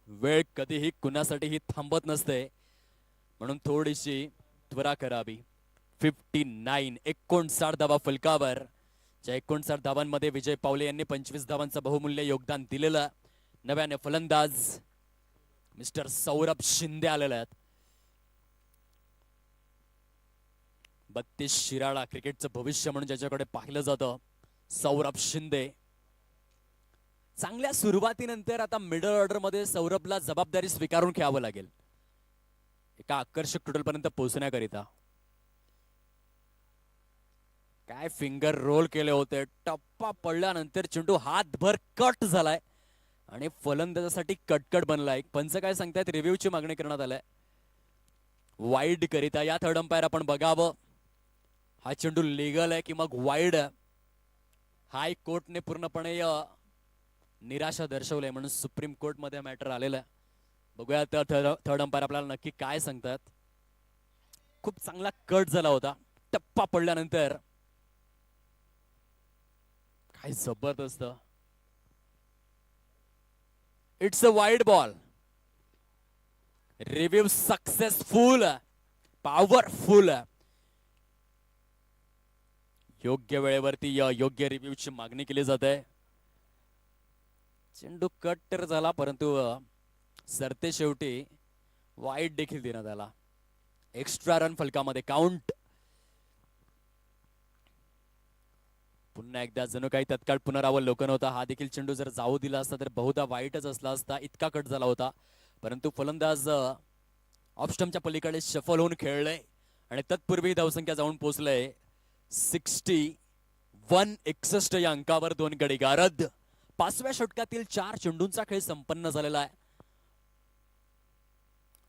वेळ कधीही कुणासाठीही थांबत नसते, म्हणून थोडीशी त्वरा करावी. 59 59 धावा फलकावर. ज्या 59 धावांमध्ये विजय पावले यांनी 25 धावांचं बहुमूल्य योगदान दिलेलं. नव्याने फलंदाज मिस्टर सौरभ शिंदे आलेले आहेत. 32 शिराळा, क्रिकेटचं भविष्य म्हणून ज्याच्याकडे पाहिलं जातं सौरभ शिंदे. चांगल्या सुरुवातीनंतर आता मिडल ऑर्डर मध्ये सौरभला जबाबदारी स्वीकारून खेळावं लागेल एका आकर्षक टोटल पर्यंत पोहोचण्याकरिता. काय फिंगर रोल केले होते. टप्पा पडल्यानंतर चेंडू हातभर कट झालाय आणि फलंदाजासाठी कटकट बनलाय. पंच काय सांगतायत, रिव्ह्यूची मागणी करण्यात आलाय वाईड करिता. या थर्ड अंपायर आपण बघावं, हा चेंडू लीगल आहे की मग वाईड. हाय कोर्टने पूर्णपणे निराशा दर्शवली म्हणून सुप्रीम कोर्ट मध्ये मॅटर आलेलं आहे. बघूया थर्ड अंपायर आपल्याला नक्की काय सांगतात. खूप चांगला कट झाला होता टप्पा पडल्यानंतर. काय जबरदस्त. It's a wide ball. Review successful, powerful. योग्य वेळेवरती योग्य रिव्ह्यूची मागणी केली जाते. चेंडू कट तर झाला, परंतु सरते शेवटी वाईड देखील देण्यात आला. एक्स्ट्रा रन फलकामध्ये काउंट. पुन्हा एकदा जणू काही तत्काळ पुनरावलोकन होता. हा देखील चेंडू जर जाऊ दिला असता तर बहुधा वाईटच असला असता, इतका कट झाला होता. परंतु फलंदाज ऑफस्टमच्या पलीकडे शफल होऊन खेळले आणि तत्पूर्वी धावसंख्या जाऊन पोहोचले 61. 61 या अंकावर 2 गडी गारद. 5व्या षटकातील 4 चेंडूंचा खेळ संपन्न झालेला आहे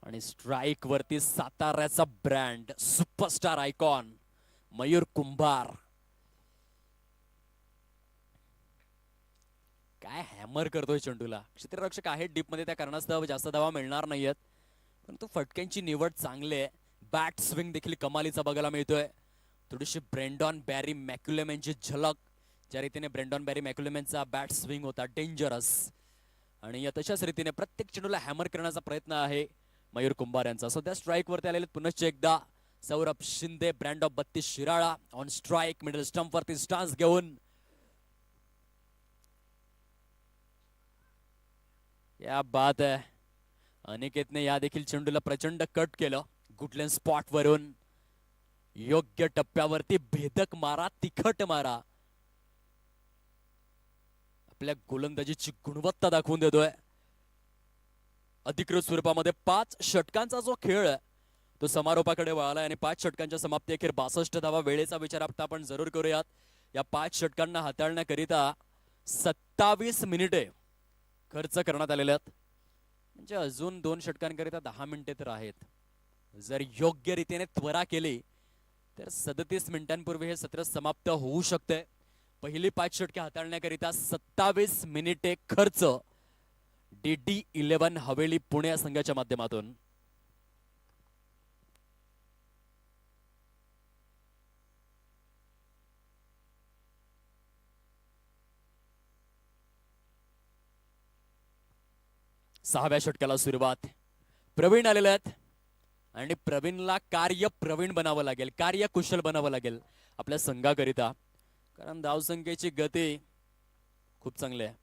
आणि स्ट्राईक वरती साताऱ्याचा ब्रँड, सुपरस्टार आयकॉन मयूर कुंभार. काय हॅमर करतोय चेंडूला. क्षेत्ररक्षक आहे डीप मध्ये, त्या कारणास्तव जास्त धावा मिळणार नाहीयेत, परंतु फटक्यांची निवड चांगली आहे. बॅट स्विंग देखील कमालीचा बघायला मिळतोय. थोडीशी ब्रेंडॉन बॅरी मॅक्युलम यांची झलक. ज्या रीतीने ब्रेंडॉन बॅरी मॅक्युलमचा बॅट स्विंग होता डेंजरस, आणि तशाच रीतीने प्रत्येक चेंडूला हॅमर करण्याचा प्रयत्न आहे मयूर कुंभार यांचा. सध्या स्ट्राईक वरती आलेले पुनश्च एकदा Saurabh Shinde, brand of 32 Shirala on strike. Middle stump वरती स्टान्स घेऊन या बात आहे. अनिकेतने या देखील चेंडूला प्रचंड कट केलं गुडलँड स्पॉट वरून. योग्य टप्प्यावरती भेदक मारा, तिखट मारा. आपल्या गोलंदाजीची गुणवत्ता दाखवून देतोय. अधिकृत स्वरूपामध्ये 5 षटकांचा जो खेळ आहे तो समारोपाकडे वळालाय आणि 5 षटकांच्या समाप्ती अखेर 62 धावा. वेळेचा विचार आता आपण जरूर करूयात. या 5 षटकांना हाताळण्याकरिता 27 मिनिटे खर्च करण्यात आलेले आहेत. म्हणजे अजून 2 षटकांकरिता 10 मिनिटे तर आहेत. जर योग्य रीतीने त्वरा केली तर 37 मिनिटांपूर्वी हे सत्र समाप्त होऊ शकते. पहिली 5 षटके हाताळण्याकरिता 27 मिनिटे खर्च. DD11 हवेली पुणे या संघाच्या माध्यमातून. सहाव्या षटकाला सुरुवात. प्रवीण आलेले आहेत आणि प्रवीणला कार्य प्रवीण बनावं लागेल, कार्यकुशल बनावं लागेल आपल्या संघाकरिता, कारण धावसंख्येची गती खूप चांगली आहे.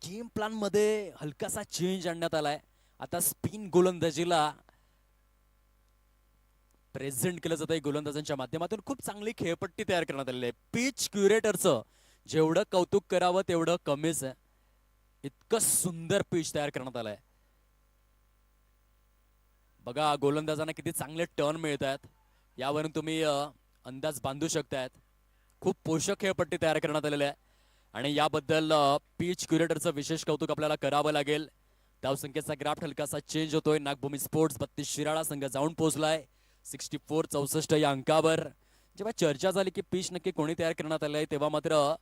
गेम प्लॅन मध्ये हलकासा चेंज आणण्यात आलाय. आता स्पिन गोलंदाजीला प्रेझेंट केलं जातं गोलंदाजांच्या माध्यमातून. खूप चांगली खेळपट्टी तयार करण्यात आलेली आहे. पिच क्युरेटरचं जेवढं कौतुक करावं तेवढं कमीच आहे. इतकं सुंदर पिच तयार करण्यात आलंय. बघा गोलंदाजांना किती चांगले टर्न मिळत आहेत, यावरून तुम्ही अंदाज बांधू शकतायत. खूप पोषक खेळपट्टी तयार करण्यात आलेली आहे आणि याबद्दल पिच क्युरेटरचं विशेष कौतुक आपल्याला करावं लागेल. धावसंख्येचा ग्राफ हलकासा चेंज होतोय. नागभूमी स्पोर्ट्स 32 शिराळा संघ जाऊन पोहोचलाय 64-64 या अंकावर. जेव्हा चर्चा झाली की पिच नक्की कोणी तयार करण्यात आलंय, तेव्हा मात्र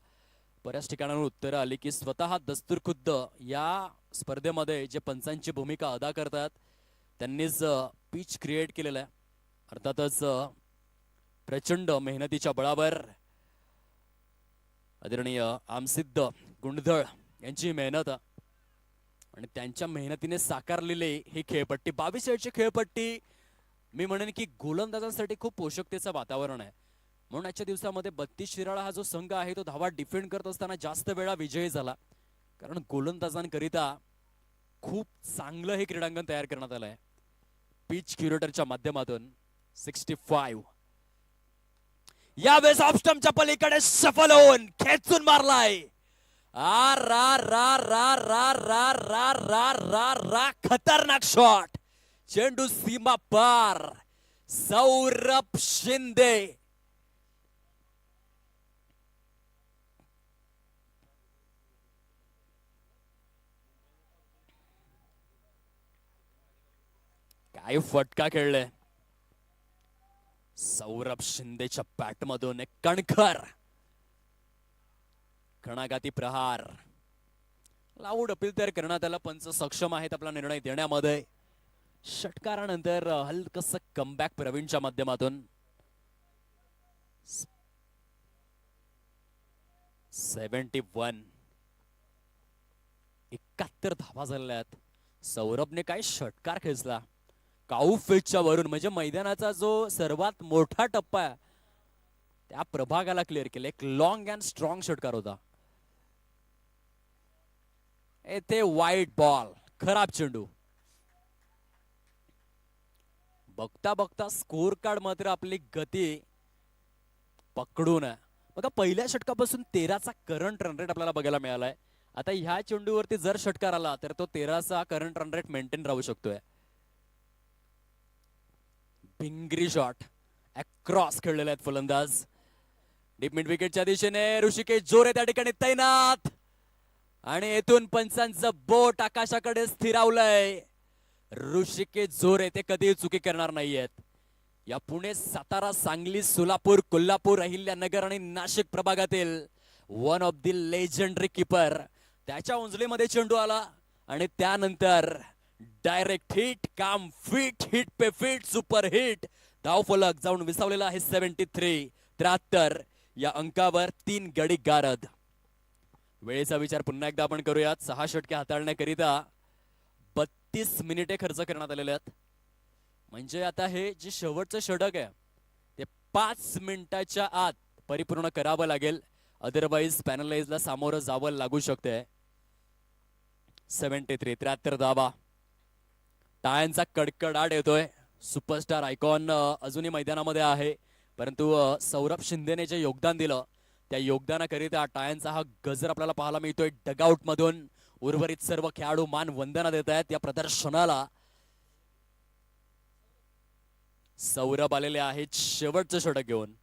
बऱ्याच ठिकाणांवर उत्तरं आली की स्वतः दस्तूर खुद्द या स्पर्धेमध्ये जे पंचांची भूमिका अदा करतात त्यांनीच पिच क्रिएट केलेलं आहे. अर्थातच प्रचंड मेहनतीच्या बळावर आदरणीय आमसिद्ध गुंडधळ यांची मेहनत आणि त्यांच्या मेहनतीने साकारलेली ही खेळपट्टी 22 एडची खेळपट्टी मी म्हणेन की गोलंदाजांसाठी खूप पोषकतेचं वातावरण आहे. म्हणून आजच्या दिवसामध्ये 32 शिराळा हा जो संघ आहे तो धावा डिफेंड करत असताना जास्त वेळा विजयी झाला, कारण गोलंदाजांकरिता खूप चांगलं हे क्रीडांगण तयार करण्यात आलंय पिच क्युरेटरच्या माध्यमातून. 65 यावेळेस ऑफस्टम्पच्या पलीकडे सफल होऊन खेचून मारलाय. आ रा रा रा रा रा रा रा रा रा खतरनाक शॉट. चेंडू सीमा पार. सौरभ शिंदे काय फटका खेळले. सौरभ शिंदेच्या बॅट मधून एक कणखर खणाघाती प्रहार. लाऊड अपील तयार करण्यात आला. पंच सक्षम आहेत आपला निर्णय देण्यामध्ये. षटकारानंतर हलकस कमबॅक प्रवीणच्या माध्यमातून. 71 71 धावा झालेल्या आहेत. सौरभने काय षटकार खेचला काऊ फिटच्या वरून, म्हणजे मैदानाचा जो सर्वात मोठा टप्पा आहे त्या प्रभागाला क्लिअर केलं. एक लॉंग अँड स्ट्रॉंग षटकार होता. येथे वाईट बॉल, खराब चेंडू. बघता बघता स्कोर कार्ड मात्र आपली गती पकडून आहे. बघा पहिल्या षटकापासून 13चा करंट रन रेट आपल्याला बघायला मिळालाय. आता ह्या चेंडूवरती जर षटकार आला तर तो 13चा करंट रन रेट मेंटेन राहू शकतोय. भिंगरी शॉट अक्रॉस खेळलेले आहेत फलंदाज. डीप मिड विकेटच्या दिशेने ऋषिकेश जोरे त्या ठिकाणी तैनात आणि येथून पंचांचं बोट आकाशाकडे स्थिरावलंय. ऋषिकेश जोरे ते कधीही चुकी करणार नाहीयेत. या पुणे, सातारा, सांगली, सोलापूर, कोल्हापूर, अहिल्यानगर आणि नाशिक प्रभागातील one of the legendary keeper. त्याच्या उंजलीमध्ये चेंडू आला आणि त्यानंतर डायरेक्ट हिट काम फिट हिट पे फिट सुपर हिट. धावफलक जाऊन विसावलेला आहे 73 या अंकावर 3 गडी गारद. वेळेचा विचार पुन्हा एकदा आपण करूयात. 6 षटके हाताळण्याकरिता 32 मिनिटे खर्च करण्यात आलेले आहेत. म्हणजे आता हे जे शेवटचं षटक आहे ते 5 मिनिटाच्या आत परिपूर्ण करावं लागेल, अदरवाईज पॅनलाइजला सामोरं जावं लागू शकते. 73 धावा. टाळ्यांचा कडकडाट येतोय. सुपरस्टार आयकॉन अजूनही मैदानामध्ये आहे, परंतु सौरभ शिंदेने जे योगदान दिलं त्या योगदानाकरिता टाळ्यांचा हा गजर आपल्याला पाहायला मिळतोय डगआउट मधून. उर्वरित सर्व खेळाडू मान वंदना देत आहेत या प्रदर्शनाला. सौरभ आलेले आहेत शेवटचं षटक घेऊन.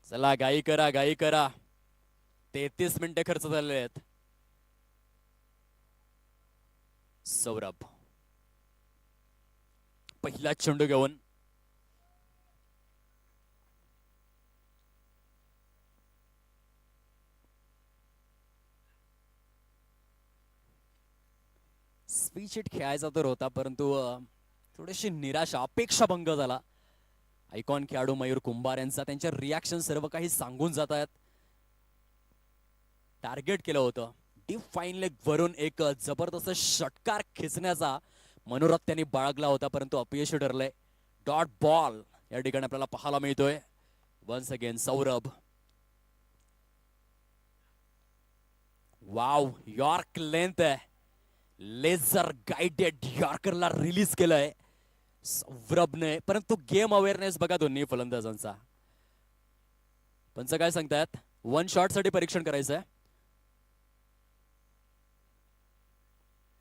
चला गाई करा गाई करा. 33 मिनिटे खर्च झालेले आहेत. सौरभ पहिला चेंडू घेऊन स्पीच हिट खेळायचा तर होता, परंतु थोडीशी निराशा, अपेक्षाभंग झाला. आयकॉन खेळाडू मयूर कुंभार यांचा त्यांच्या रिॲक्शन सर्व काही सांगून जात आहेत. टार्गेट केलं होतं डीप फाईन लेग वरून एक जबरदस्त षटकार खेचण्याचा मनोरथ त्यांनी बाळगला होता, परंतु अपयशी ठरले. डॉट बॉल या ठिकाणी आपल्याला पाहायला मिळतोय. Once again Saurabh wow, yorker length आहे. लेझर गाइडेड यॉर्करला रिलीज केलंय सौरभने, परंतु गेम अवेअरनेस बघा दोन्ही फलंदाजांचा. पंच काय सांगतायत? वन शॉट साठी परीक्षण करायचंय.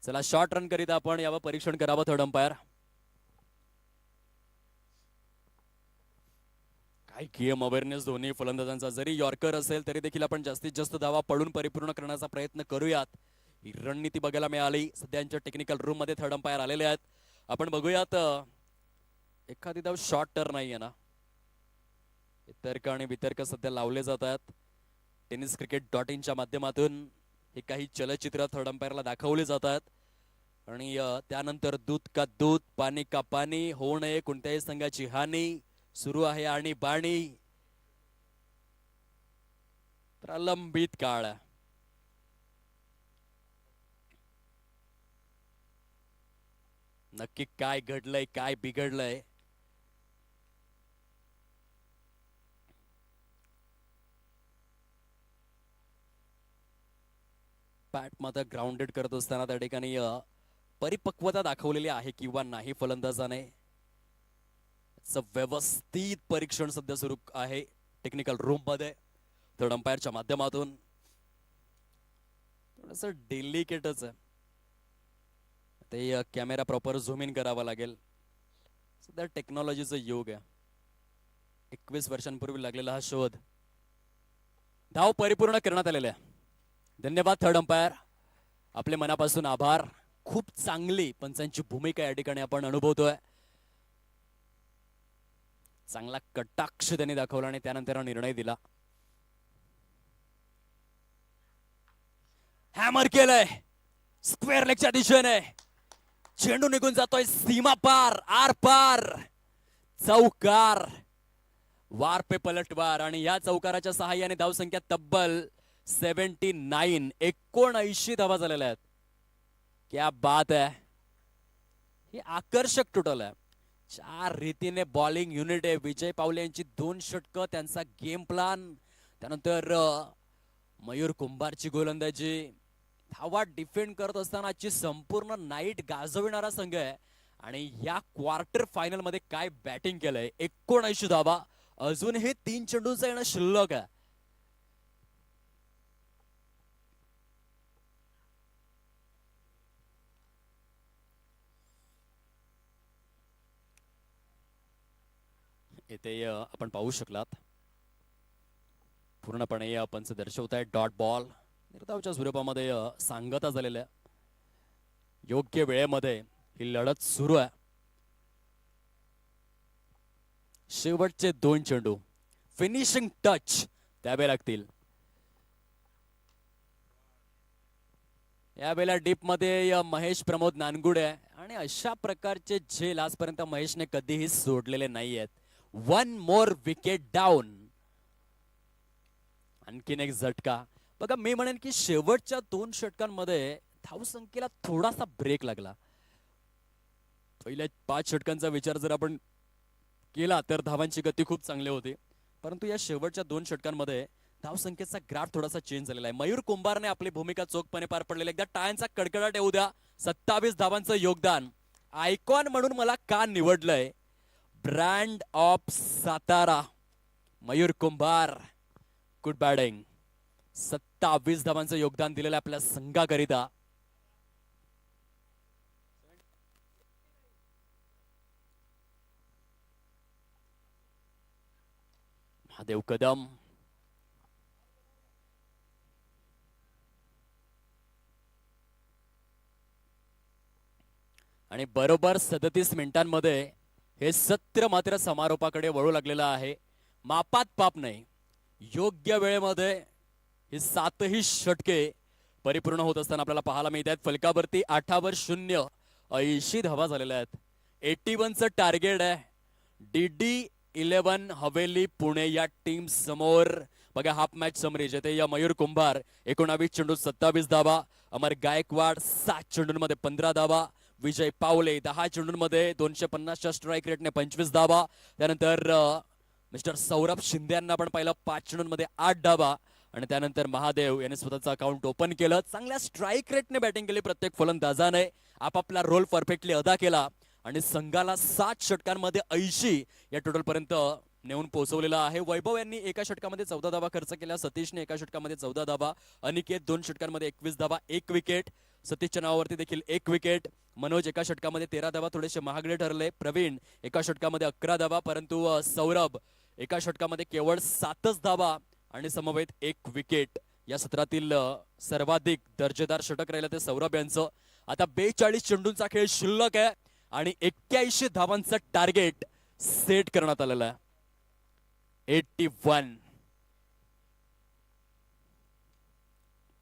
चला, शॉर्ट रन करीत आपण यावर परीक्षण करावं थर्ड अंपायर. काय गेम अवेअरनेस दोन्ही फलंदाजांचा. जरी यॉर्कर असेल तरी देखील आपण जास्तीत जास्त धावा पडून परिपूर्ण करण्याचा प्रयत्न करूयात. ही रणनीती बघायला मिळाली. सध्यांच्या टेक्निकल रूम मध्ये थर्ड अंपायर आलेले आहेत. आपण बघूयात. एखादी धाव शॉर्ट टर्न नाहीये ना. तर्क आणि वितर्क सध्या लावले जात आहेत. टेनिस क्रिकेट .in माध्यमातून हे काही चलचित्र थर्ड अंपायरला दाखवले जातात. आणि त्यानंतर दूध का दूध, पाणी का पाणी, होऊ नये कोणत्याही संघाची हानी, सुरू आहे आणि बाणी, प्रलंबित काळ. नक्की काय घडलंय, काय बिघडलंय? बॅट मात्र ग्राउंडेड करत असताना त्या ठिकाणी परिपक्वता दाखवलेली आहे किंवा नाही फलंदाजाने. व्यवस्थित परीक्षण सध्या सुरू आहे टेक्निकल रूम मध्ये थर्ड अंपायरच्या माध्यमातून. थोडस डेलिकेटच आहे ते. कॅमेरा प्रॉपर झूम इन करावा लागेल. सध्या टेक्नॉलॉजीचं युग आहे. 21 वर्षांपूर्वी लागलेला हा शोध धाव परिपूर्ण करण्यात आलेला आहे. धन्यवाद थर्ड अंपायर, आपले मनापासून आभार. खूप चांगली पंचांची भूमिका या ठिकाणी आपण अनुभवतोय. चांगला कटाक्ष त्यांनी दाखवला आणि त्यानंतर निर्णय दिला. हॅमर केलंय स्क्वेअर लेगच्या दिशेने. चेंडू निघून जातोय सीमा पार, आर पार. चौकार, वार पे पलटवार. आणि या चौकाराच्या सहाय्याने धावसंख्या तब्बल 79 धावा झालेल्या आहेत. क्या बात आहे. हे आकर्षक टोटल आहे. 4 रीतीने बॉलिंग युनिट आहे. विजय पावले यांची 2 षटकं, त्यांचा गेम प्लान, त्यानंतर मयूर कुंभारची गोलंदाजी, धावा डिफेंड करत असतानाची संपूर्ण नाईट गाजविणारा संघ आहे. आणि या क्वार्टर फायनल मध्ये काय बॅटिंग केलंय. 79 धावा, अजूनही 3 चेंडूंचा येणं शिल्लक आहे. इथे आपण पाहू शकलात पूर्णपणे आपण दर्शवत आहे डॉट बॉल. निर्धावच्या स्वरूपामध्ये सांगता झालेल्या योग्य वेळेमध्ये ही लढत सुरू आहे. शेवटचे 2 चेंडू फिनिशिंग टच द्यावे लागतील. यावेळेला डीप मध्ये महेश प्रमोद नानगुडे आणि अशा प्रकारचे झेल आजपर्यंत महेशने कधीही सोडलेले नाही आहेत. 1 मोर विकेट डाऊन. आणखीन एक झटका. बघा, मी म्हणेन की शेवटच्या 2 षटकांमध्ये धावसंख्येला थोडासा ब्रेक लागला. पहिल्या 5 षटकांचा विचार जर आपण केला तर धावांची गती खूप चांगली होती, परंतु या शेवटच्या 2 षटकांमध्ये धावसंख्येचा ग्राफ थोडासा चेंज झालेला आहे. मयूर कुंभारने आपली भूमिका चोखपणे पार पडलेली. एकदा टाळ्यांचा कडकडाट येऊ द्या. 27 धावांचं योगदान. आयकॉन म्हणून मला का निवडलंय? Brand of Satara Mayur Kumbhar. Good batting. 27 धावांचं योगदान दिलेलं आपल्या संघाकरिता. महादेव कदम आणि बरोबर 37 मिनिटांमध्ये हे सत्र मात्र समारोपाकडे वळू लागलेलं आहे. मापात पाप नाही. योग्य वेळेमध्ये ही 7ही षटके परिपूर्ण होत असताना आपल्याला पाहायला मिळत आहेत. फलकावरती 8/0 80 धावा झालेल्या आहेत. 81चं टार्गेट आहे DD 11 हवेली पुणे या टीम समोर. बघा, हाफ मॅच समरी जेथे या मयूर कुंभार 19 चेंडूत 27 धावा, अमर गायकवाड 7 चेंडूंमध्ये 15 धावा, विजय पावले 10 चेंडूंमध्ये 250च्या स्ट्राईक रेटने 25 धावा. त्यानंतर मिस्टर सौरभ शिंदे यांना आपण पाहिलं 5 चेंडूंमध्ये 8 धावा. आणि त्यानंतर महादेव याने स्वतःचं अकाउंट ओपन केलं. चांगल्या स्ट्राईक रेटने बॅटिंग केली प्रत्येक फलंदाजाने, आपापला रोल परफेक्टली अदा केला आणि संघाला 7 षटकांमध्ये 80 या टोटल पर्यंत नेऊन पोहोचवलेला आहे. वैभव यांनी एका षटकामध्ये 14 धावा खर्च केल्या, सतीशने एका षटकामध्ये 14 धावा, अनिकेत 2 षटकांमध्ये 21 धावा 1 विकेट, सतीशच्या नावावरती देखील 1 विकेट, मनोज एका षटकामध्ये 13 धावा थोडेसे महागडे ठरले, प्रवीण एका षटकामध्ये 11 धावा, परंतु सौरभ एका षटकामध्ये केवळ 7च धावा आणि समवेत 1 विकेट. या सत्रातील सर्वाधिक दर्जेदार षटक राहिलं ते सौरभ यांचं. आता 42 चेंडूंचा खेळ शिल्लक आहे आणि 81 धावांचं टार्गेट सेट करण्यात आलेलं आहे. 81.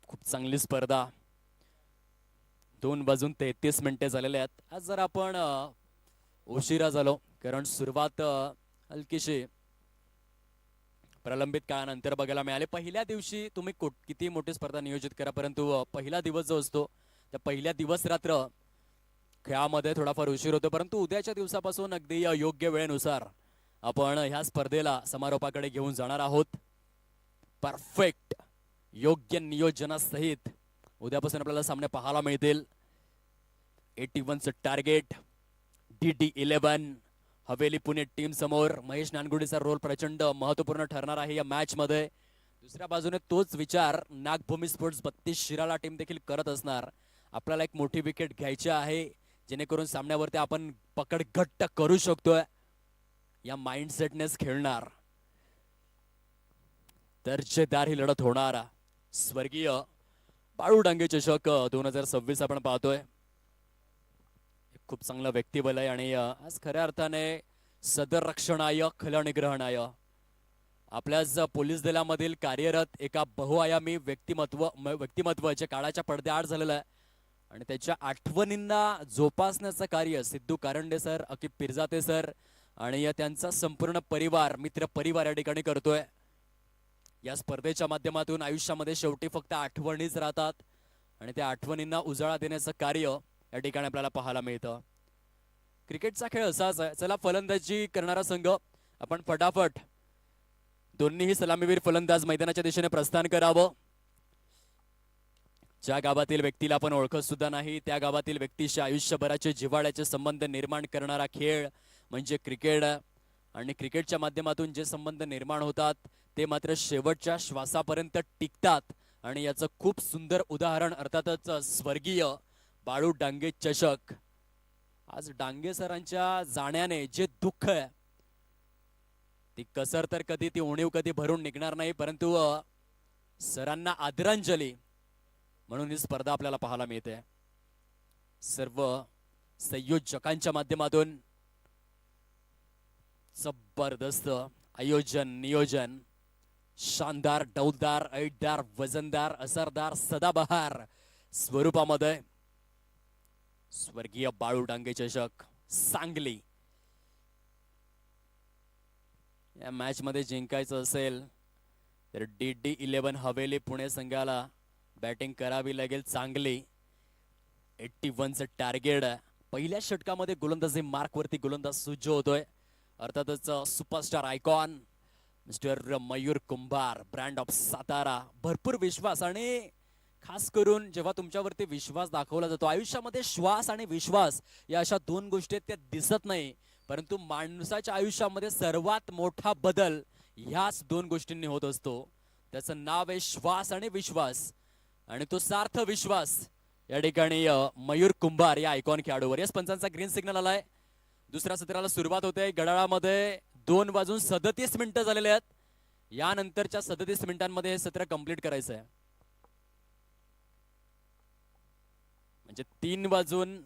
खूप चांगली स्पर्धा. 2 वाजून 33 मिनिटे झालेले आहेत. आज जर आपण उशिरा झालो कारण सुरुवात हलकीशी प्रलंबित काळानंतर बघायला मिळाले. पहिल्या दिवशी तुम्ही किती मोठी स्पर्धा नियोजित करा, परंतु पहिला दिवस जो असतो त्या पहिल्या दिवस रात्र खेळामध्ये थोडाफार उशीर होतो, परंतु उद्याच्या दिवसापासून अगदी योग्य वेळेनुसार आपण ह्या स्पर्धेला समारोपाकडे घेऊन जाणार आहोत. परफेक्ट योग्य नियोजनासहित उद्यापासून आपल्याला सामने पाहायला मिळतील. 81चं target DD11 Haveli Pune team समोर. महेश नानगुडेचा रोल प्रचंड महत्वपूर्ण ठरणार आहे या मॅच मध्ये. दुसऱ्या बाजूने तोच विचार नागभूमी स्पोर्ट्स 32 शिराळा टीम देखील करत असणार. आपल्याला एक मोठी विकेट घ्यायची आहे जेणेकरून सामन्यावरती आपण पकड घट्ट करू शकतोय, या माइंडसेटनेच खेळणार. दर्जेदार ही लढत होणार. स्वर्गीय बाळू डांगे चषक 2026 आपण पाहतोय. खूप चांगलं व्यक्तिबल आहे आणि आज खऱ्या अर्थाने सदर रक्षणाय खलनिग्रहणाय आपल्याच पोलीस दलामधील कार्यरत एका बहुआयामी व्यक्तिमत्व जे काळाच्या पडद्याआड झालेलं आहे आणि त्याच्या आठवणींना जोपासण्याचं कार्य सिद्धू कारंडे सर, अकिब पिरजाते सर आणि त्यांचा संपूर्ण परिवार, मित्र परिवार या ठिकाणी करतोय. या स्पर्धेच्या माध्यमातून आयुष्यामध्ये शेवटी फक्त आठवणीच राहतात आणि त्या आठवणींना उजाळा देण्याचं कार्य या ठिकाणी आपल्याला पाहायला मिळतं. क्रिकेटचा खेळ असाच आहे. चला, फलंदाजी करणारा संघ आपण फटाफट दोन्हीही सलामीवीर फलंदाज मैदानाच्या दिशेने प्रस्थान करावं. ज्या गावातील व्यक्तीला आपण ओळखत सुद्धा नाही त्या गावातील व्यक्तीशी आयुष्यभराचे जिव्हाळ्याचे संबंध निर्माण करणारा खेळ म्हणजे क्रिकेट. आणि क्रिकेटच्या माध्यमातून जे संबंध निर्माण होतात ते मात्र शेवटच्या श्वासापर्यंत टिकतात आणि याचं खूप सुंदर उदाहरण अर्थातच स्वर्गीय बाळू डांगे चषक. आज डांगे सरांच्या जाण्याने जे दुःख आहे ती कसर तर कधी, ती उणीव कधी भरून निघणार नाही, परंतु सरांना आदरांजली म्हणून ही स्पर्धा आपल्याला पाहायला मिळते. सर्व संयोजकांच्या माध्यमातून जबरदस्त आयोजन, नियोजन, शानदार, डौलदार, ऐटदार, वजनदार, असरदार, सदाबहार स्वरूपामध्ये स्वर्गीय बाळू डांगे चषक सांगली. या मॅच मध्ये जिंकायचं असेल तर DD11 हवेली पुणे संघाला बॅटिंग करावी लागेल चांगली. 81चं टार्गेट. पहिल्या षटकामध्ये गोलंदाजी मार्क वरती गोलंदाज सुज्ज होतोय अर्थातच superstar icon mister Mayur Kumbhar, brand of Satara. भरपूर विश्वास आणि खास करून जेव्हा तुमच्यावरती विश्वास दाखवला जातो, आयुष्यामध्ये श्वास आणि विश्वास या अशा 2 गोष्टी त्या दिसत नाही, परंतु माणसाच्या आयुष्यामध्ये सर्वात मोठा बदल ह्याच 2 गोष्टींनी होत असतो. त्याचं नाव आहे श्वास आणि विश्वास आणि तो सार्थ विश्वास या ठिकाणी मयूर कुंभार या आयकॉन खेळाडूवर. या पंचांचा ग्रीन सिग्नल आलाय. दुसऱ्या सत्राला सुरुवात होते. घड्याळामध्ये 2 वाजून 37 मिनिटं झालेले आहेत. यानंतरच्या 37 मिनिटांमध्ये हे सत्र कंप्लीट करायचं आहे. म्हणजे 3 वाजून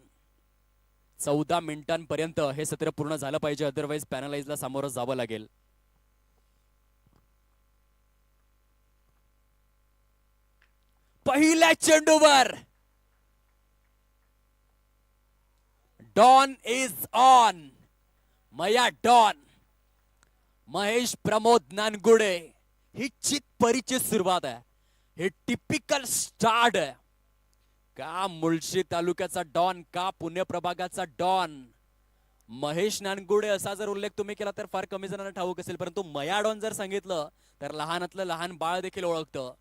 14 मिनिटांपर्यंत हे सत्र पूर्ण झालं पाहिजे, अदरवाईज पॅनलाइजला सामोरं जावं लागेल. पहिल्या चेंडूवर डॉन इज ऑन. मया डॉन महेश प्रमोद नानगुडे ही चितपरीची सुरुवात आहे. हे टिपिकल स्टार्ट आहे. का मुळशी तालुक्याचा डॉन, का पुणे प्रभागाचा डॉन, महेश नानगुडे असा जर उल्लेख तुम्ही केला तर फार कमी जणांना ठाऊक असेल, परंतु मया डॉन जर सांगितलं तर लहानातलं लहान बाळ देखील ओळखतं.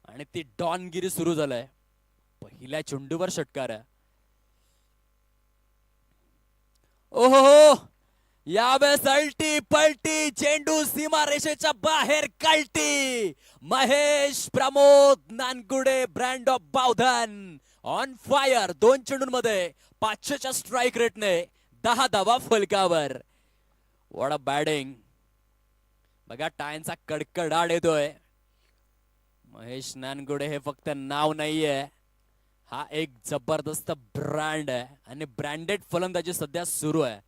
आणि ती डॉनगिरी सुरू झालाय. पहिल्या चेंडूवर षटकार आहे. ओहो, यावेळेस अल्टी पलटी चेंडू सीमा रेषेच्या बाहेर कल्टी. Mahesh Pramod Nangude brand of Bavdhan on fire. 2 चेंडूंमध्ये 500च्या स्ट्राईक रेटने 10 धावा फलकावर. What a batting. बघा टाळ्यांचा कडकडाट येतोय. महेश नानगुडे हे फक्त नाव नाहीये, हा एक जबरदस्त ब्रँड आहे आणि ब्रँडेड फलंदाजी सध्या सुरू आहे.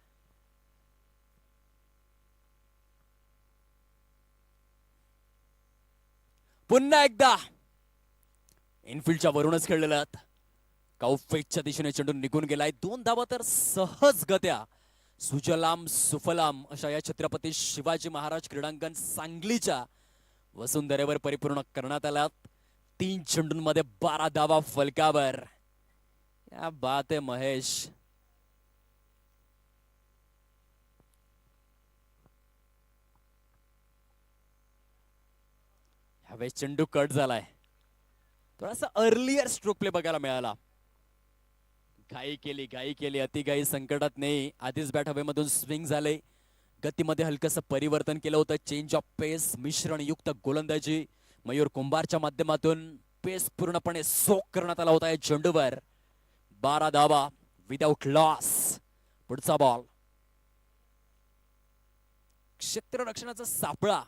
पुन्हा एकदा इनफिल्डच्या वरूनच खेळलेला कौफेच्या दिशेने चेंडू निघून गेलाय. 2 धावा तर सहज गत्या सुजलाम सुफलाम अशा या छत्रपती शिवाजी महाराज क्रीडांगण सांगलीच्या वसुंधरेवर परिपूर्ण करण्यात आला. 3 चेंडूंमध्ये 12 धावा फलकावर. क्या बात आहे महेश. ह्यावेळेस चेंडू कट झालाय. थोडासा अर्लियर स्ट्रोक प्ले बघायला मिळाला. घाई केली अतिघाई संकटात नाही. आधीच बॅट हवेमधून स्विंग झाले. गतीमध्ये हलकसं परिवर्तन केलं होतं. चेंज ऑफ पेस मिश्रण युक्त गोलंदाजी मयूर कुंभारच्या माध्यमातून पेस पूर्णपणे सोक करण्यात आला होता या चेंडूवर. 12 धावा विदाउट लॉस. पुढचा बॉल. क्षेत्ररक्षणाचा सापळा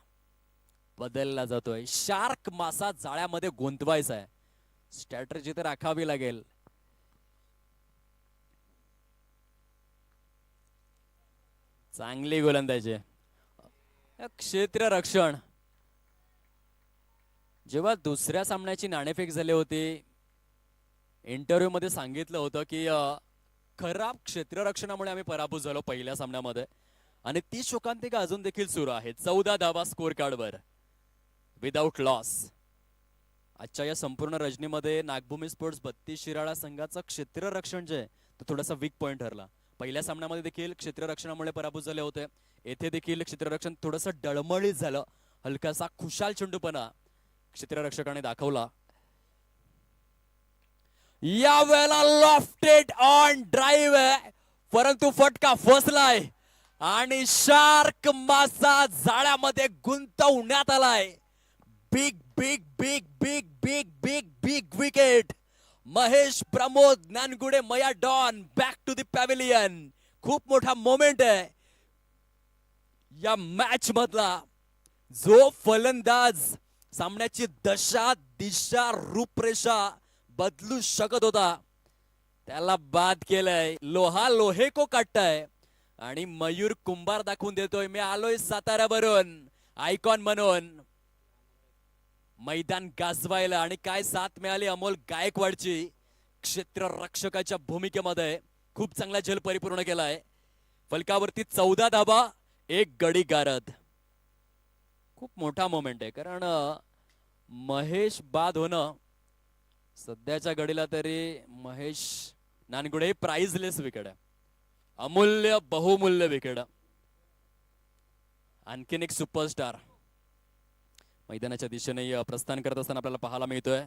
बदलला जातोय. शार्क मासा जाळ्यामध्ये गुंतवायचा आहे. स्ट्रॅटेजी तर आखावी लागेल. चांगली गोलंदाजी. क्षेत्ररक्षण जेव्हा दुसऱ्या सामन्याची नाणेफेक झाली होती, इंटरव्ह्यू मध्ये सांगितलं होतं की खराब क्षेत्ररक्षणामुळे आम्ही पराभूत झालो पहिल्या सामन्यामध्ये आणि ती शोकांतिका अजून देखील सुरू आहे. 14 धावा स्कोर कार्डवर विदाउट लॉस. आजच्या या संपूर्ण रजनीमध्ये नागभूमी स्पोर्ट्स 32 शिराळा संघाचं क्षेत्ररक्षण जे तो थोडासा वीक पॉइंट ठरला. पहिल्या सामन्यामध्ये देखील क्षेत्ररक्षणामुळे पराभूत झाले होते. येथे देखील क्षेत्ररक्षण थोडंसं डळमळीत झालं. हलकासा खुशाल चेंडूपणा क्षेत्ररक्षकाने दाखवला. या वेळेला लॉफ्टेड ऑन ड्राईव्ह आहे, परंतु फटका फसलाय आणि शार्क मासा जाळ्यामध्ये गुंतवण्यात आलाय. Big big big big big big big wicket. Mahesh Pramod Nangude मया डॉन बॅक टू द पॅव्हिलियन. खूप मोठा मोमेंट आहे या मॅच मधला. जो फलंदाज सामन्याची दशा दिशा रूपरेषा बदलू शकत होता त्याला बाद केलंय. लोहा लोहे को काटताय आणि मयूर कुंभार दाखवून देतोय मी आलोय साताऱ्यावरून आयकॉन म्हणून. मैदान गाजवायला आणि काय साथ मिळाली अमोल गायकवाडची क्षेत्ररक्षकाच्या भूमिकेमध्ये. खूप चांगला जल परिपूर्ण केलाय. फलकावरती 14 धावा 1 गडी गारद. खूप मोठा मोमेंट आहे कारण महेश बाद होणं सध्याच्या घडीला तरी महेश नानगुडे प्राइजलेस विकेट आहे. अमूल्य बहुमूल्य विकेट. आणखीन एक सुपरस्टार मैदानाच्या दिशेने प्रस्थान करत असताना आपल्याला पाहायला मिळतोय.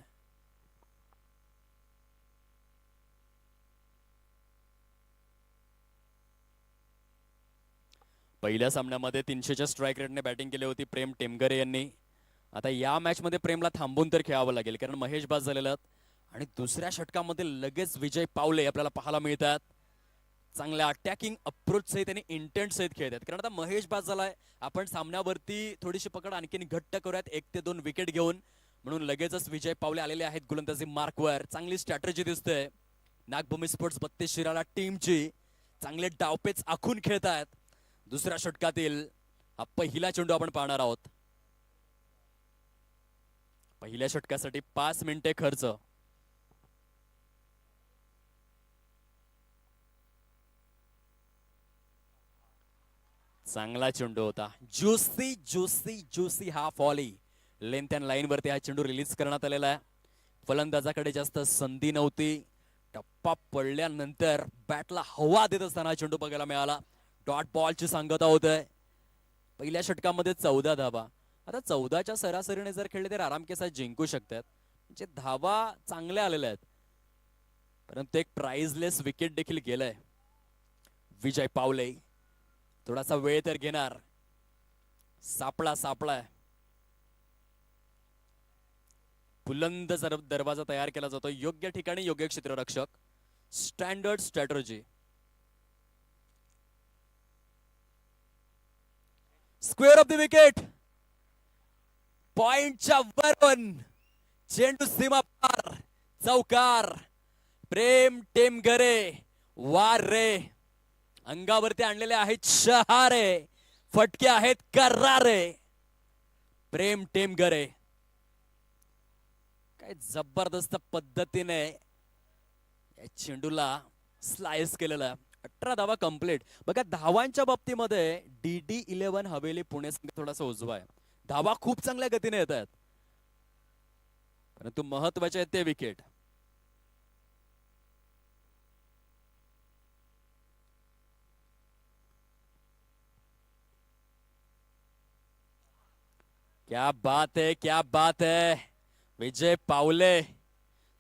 पहिल्या सामन्यामध्ये 300च्या स्ट्राईक रेटने बॅटिंग केली होती प्रेम टेमगरे यांनी. आता या मॅच मध्ये प्रेमला थांबून तर खेळावं लागेल कारण महेश बाद झालेला आणि दुसऱ्या षटकामध्ये लगेच विजय पावले आपल्याला पाहायला मिळतात. चांगल्या अटॅकिंग अप्रोच सहित आणि इंटेंट सहित खेळतात कारण आता महेश बाद झालाय. आपण सामन्यावरती थोडीशी पकड आणखीन घट्ट करूयात 1 ते 2 विकेट घेऊन म्हणून लगेचच विजय पावले आलेले आहेत गोलंदाजी मार्कवर. चांगली स्ट्रॅटेजी दिसते नागभूमी स्पोर्ट्स 32 शिराळा टीमची. चांगले डावपेच आखून खेळतात. दुसऱ्या षटकातील हा पहिला चेंडू आपण पाहणार आहोत. पहिल्या षटकासाठी 5 मिनिटे खर्च. चांगला चेंडू होता. ज्युसी ज्युसी ज्युसी हा फॉली लेंथ अँड लाईन वरती हा चेंडू रिलीज करण्यात आलेला आहे. फलंदाजाकडे जास्त संधी नव्हती. टप्पा पडल्यानंतर बॅटला हवा देत असताना चेंडू बघायला मिळाला. डॉट बॉलची सांगता होत आहे. पहिल्या षटकामध्ये 14 धावा. आता 14च्या सरासरीने जर खेळले तर आराम केसात जिंकू शकतात. म्हणजे धावा चांगल्या आलेल्या आहेत, परंतु एक प्राइजलेस विकेट देखील गेलाय. विजय पावले थोडासा वेळ तर घेणार. सापळा बुलंद दरवाजा तयार केला जातो. योग्य ठिकाणी योग्य क्षेत्ररक्षक. Standard strategy. Square off the wicket. पॉइंटच्या वरून चेंडू सीमा पार. चौकार. प्रेम टेमघरे वार रे. अंगावरती आणलेले आहेत शहारे. फटके आहेत करारे. प्रेम टेमघरे काय जबरदस्त पद्धतीने या चेंडूला स्लाइस केलेला. 18 धावा कंप्लीट. बघा धावांच्या बाबतीमध्ये DD11 हवेली पुणे संघ थोडासा उजवा आहे. धावा खूप चांगल्या गतीने येत आहेत, परंतु महत्वाचे आहेत ते विकेट. क्या बात है. विजय पावले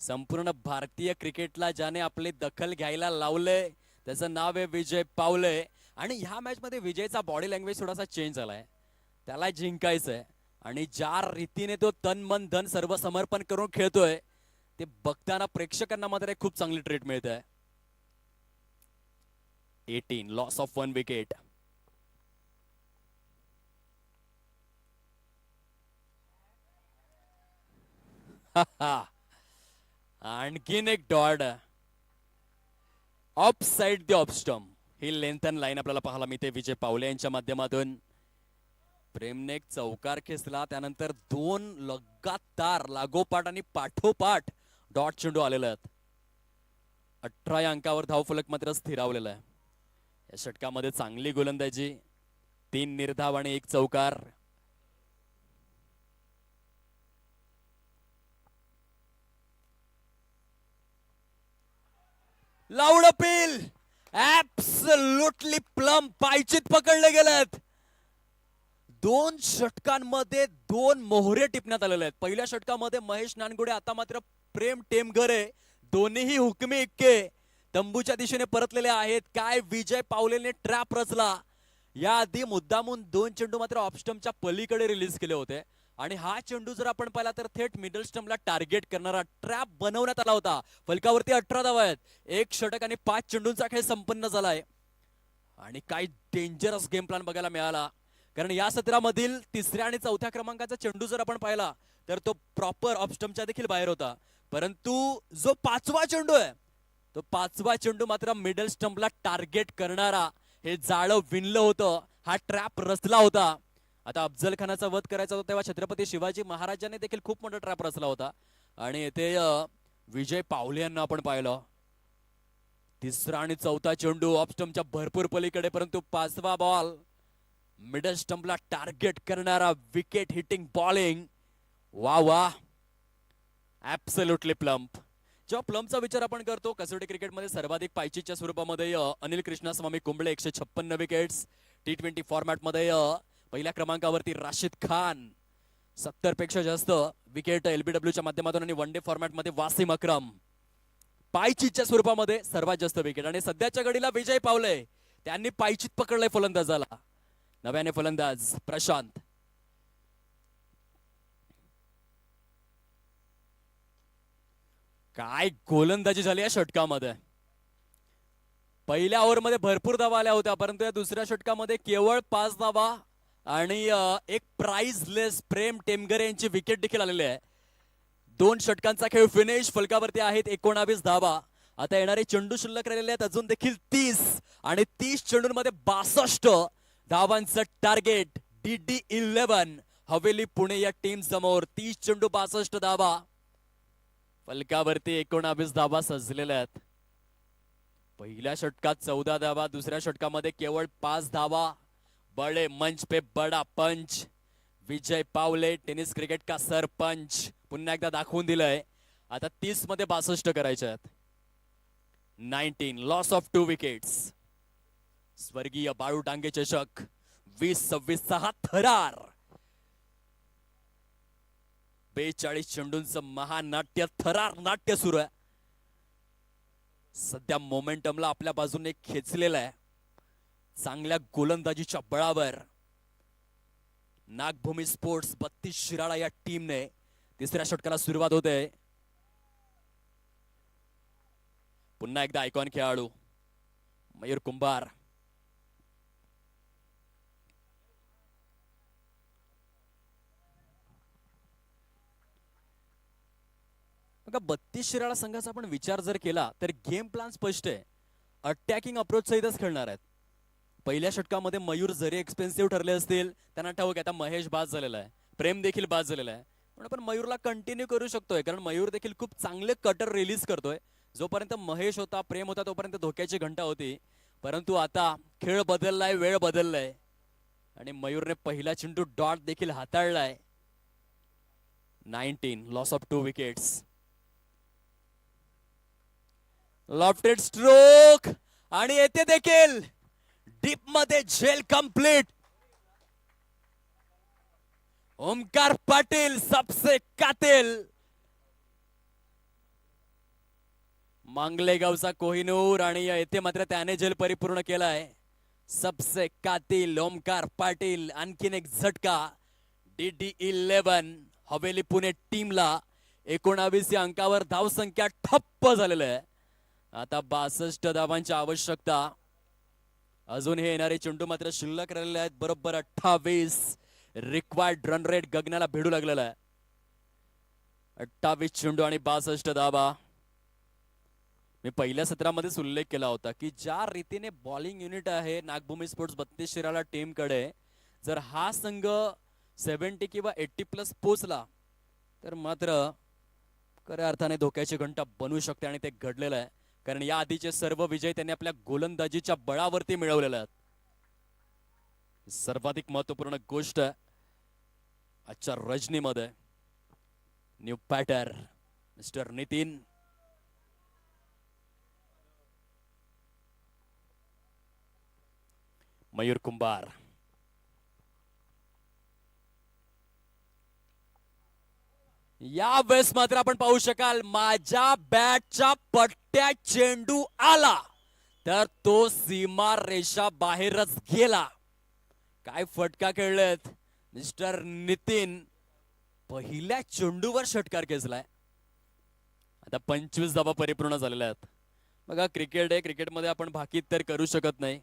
संपूर्ण भारतीय क्रिकेटला ज्याने आपली दखल घ्यायला लावले त्याचं नाव आहे विजय पावले. आणि ह्या मॅच मध्ये विजयचा बॉडी लँग्वेज थोडासा चेंज झालाय. त्याला जिंकायचंय आणि ज्या रीतीने तो तन मन धन सर्व समर्पण करून खेळतोय ते बघताना प्रेक्षकांना मात्र खूप चांगली ट्रीट मिळत आहे. 18 लॉस ऑफ 1 विकेट. आणखीन एक dot of side the off stump. He lengthen line आपल्याला पाहायला मिळते विजय पावले यांच्या माध्यमातून. प्रेमने एक चौकार खेचला, त्यानंतर 2 लगातार लागोपाठ आणि पाठोपाठ डॉट चेंडू आलेले आहेत. 18 या अंकावर धावफलक मात्र स्थिरावलेला आहे. या षटकामध्ये चांगली गोलंदाजी. 3 निर्धाव आणि 1 चौकार. Loud appeal. Absolutely plumb. पायचीत पकडले गेलेत. 2 षटकांमध्ये 2 मोहरे टिपण्यात आलेले आहेत. पहिल्या षटकामध्ये महेश नानगुडे, आता मात्र प्रेम टेमघरे. दोन्हीही हुकमी इक्के तंबूच्या दिशेने परतलेले आहेत. काय विजय पावलेने ट्रॅप रचला. याआधी मुद्दामून 2 चेंडू मात्र ऑफ स्टंपच्या पलीकडे रिलीज केले होते आणि हा चेंडू जर आपण पाहिला तर थेट मिडल स्टंपला टार्गेट करणारा ट्रॅप बनवण्यात आला होता. फलकावरती 18 धावा आहेत. 1 षटक आणि 5 चेंडूंचा खेळ संपन्न झालाय आणि काय डेंजरस गेम प्लॅन बघायला मिळाला. कारण या सत्रामधील 3ऱ्या आणि 4थ्या क्रमांकाचा चेंडू जर आपण पाहिला तर तो प्रॉपर ऑफ स्टंपच्या देखील बाहेर होता, परंतु जो 5वा चेंडू आहे तो 5वा चेंडू मात्र मिडल स्टंपला टार्गेट करणारा. हे जाळं विणलं होतं. हा ट्रॅप रचला होता. आता अफजल खानाचा वध करायचा होता तेव्हा छत्रपती शिवाजी महाराजांनी देखील खूप मोठा ट्रॅप रचला होता आणि येथे विजय पावले यांना आपण पाहिलं. 3रा आणि 4था चेंडू ऑफ स्टंपच्या भरपूर पलीकडे, परंतु 5वा बॉल मिडल स्टंपला टार्गेट करणारा विकेट हिटिंग बॉलिंग. वा ऍब्सोल्युटली प्लम्प. जेव्हा प्लम्पचा विचार आपण करतो कसोटी क्रिकेटमध्ये सर्वाधिक पायचीच्या स्वरूपामध्ये अनिल कृष्णस्वामी कुंबळे 156 विकेट्स. T20 फॉर्मॅटमध्ये पहिल्या क्रमांकावरती राशिद खान 70 पेक्षा जास्त विकेट LBW च्या माध्यमातून आणि वन डे फॉर्मॅटमध्ये वासिम अक्रम पायचीच्या स्वरूपामध्ये सर्वात जास्त विकेट. आणि सध्याच्या घडीला विजय पावले त्यांनी पायचीत पकडलंय फलंदाजाला. नव्याने फलंदाज प्रशांत. काय गोलंदाजी झाली या षटकामध्ये. पहिल्या ओव्हरमध्ये भरपूर धावा आल्या होत्या, परंतु या 2ऱ्या षटकामध्ये केवळ 5 धावा आणि एक प्राइजलेस प्रेम टेमघरे यांची विकेट देखील आलेली आहे. 2 षटकांचा खेळ फिनिश. फलकावरती आहेत 19 धावा. आता येणारे चेंडू शिल्लक राहिलेले आहेत अजून देखील 30 आणि 30 चेंडूंमध्ये 62 धावांचं टार्गेट. DD11 हवेली पुणे या टीम समोर 30 चेंडू 62 धावा. फलकावरती 19 धावा सजलेल्या आहेत. पहिल्या षटकात 14 धावा, 2ऱ्या षटकामध्ये केवळ 5 धावा. बड़े मंच पे बड़ा पंच. विजय पावले टेनिस क्रिकेट का सरपंच पुन्हा एकदा दाखवून दिलंय. आता 30 मध्ये 62 करायचे आहेत. 19 लॉस ऑफ 2 विकेट्स. स्वर्गीय बाळू डांगे चषक 20-26 हा थरार. 42 चेंडूंचं महानाट्य, थरार नाट्य सुरू आहे. सध्या मोमेंटमला आपल्या बाजूने खेचलेला आहे. चांगल्या गोलंदाजीच्या बळावर नागभूमी स्पोर्ट्स 32 शिराळा या टीमने तिसऱ्या षटकाला सुरुवात होते. पुन्हा एकदा आयकॉन खेळाडू मयूर कुंभार. बघा 32 शिराळा संघाचा आपण विचार जर केला तर गेम प्लॅन स्पष्ट आहे. अटॅकिंग अप्रोच सहितच खेळणार आहेत. पहिल्या षटकामध्ये मयूर जरी एक्सपेन्सिव्ह ठरले असतील, त्यांना ठाऊक आहे आता महेश बाद झालेला आहे, प्रेम देखील बाद झालेला आहे, पण आपण मयूरला कंटिन्यू करू शकतोय कारण मयूर देखील खूप चांगले कटर रिलीज करतोय. जोपर्यंत महेश होता, प्रेम होता, तोपर्यंत धोक्याची घंटा होती. परंतु आता खेळ बदललाय, वेळ बदललाय आणि मयूरने पहिला चेंडू डॉट देखील हाताळलाय. 19 loss of 2 wickets. Lofted stroke आणि येथे देखील डीप मध्ये झेल कंप्लीट. ओमकार पाटील सबसे कातिल. मांगलेगावचा कोहिनूर आणि येथे मात्र त्याने झेल परिपूर्ण केलाय. सबसे कातिल ओमकार पाटील. आणखीन एक झटका. DD11 हवेली पुणे टीमला 19 या अंकावर धावसंख्या ठप्प झालेलं आहे. आता 62 धावांची आवश्यकता. अजून हे येणारे चेंडू मात्र शिल्लक राहिलेले आहेत. बरोबर 28 रिक्वायर्ड रन रेट गगनाला भिडू लागलेला आहे. 28 चेंडू आणि 62 धावा. मी पहिल्या सत्रामध्येच उल्लेख केला होता की ज्या रीतीने बॉलिंग युनिट आहे नागभूमी स्पोर्ट्स 32 शिराळा टीमकडे, जर हा संघ 70 किंवा 80 प्लस पोचला तर मात्र खऱ्या अर्थाने धोक्याची घंटा बनवू शकते आणि ते घडलेलं आहे. कारण या आधीचे सर्व विजय त्यांनी आपल्या गोलंदाजीच्या बळावरती मिळवलेले आहेत. सर्वाधिक महत्वपूर्ण गोष्ट आजच्या रजनीमध्ये new batter mister Nitin. Mayur Kumbhar. या वेळेस मात्र आपण पाहू शकाल माझ्या बॅटच्या पट्ट्या चेंडू आला तर तो सीमा रेषा बाहेरच गेला. काय फटका खेळलेत मिस्टर नितीन. पहिल्या चेंडूवर षटकार खेचलाय. आता 25 धावा परिपूर्ण झालेल्या आहेत. बघा क्रिकेट आहे, क्रिकेटमध्ये आपण भाकीत तर करू शकत नाही.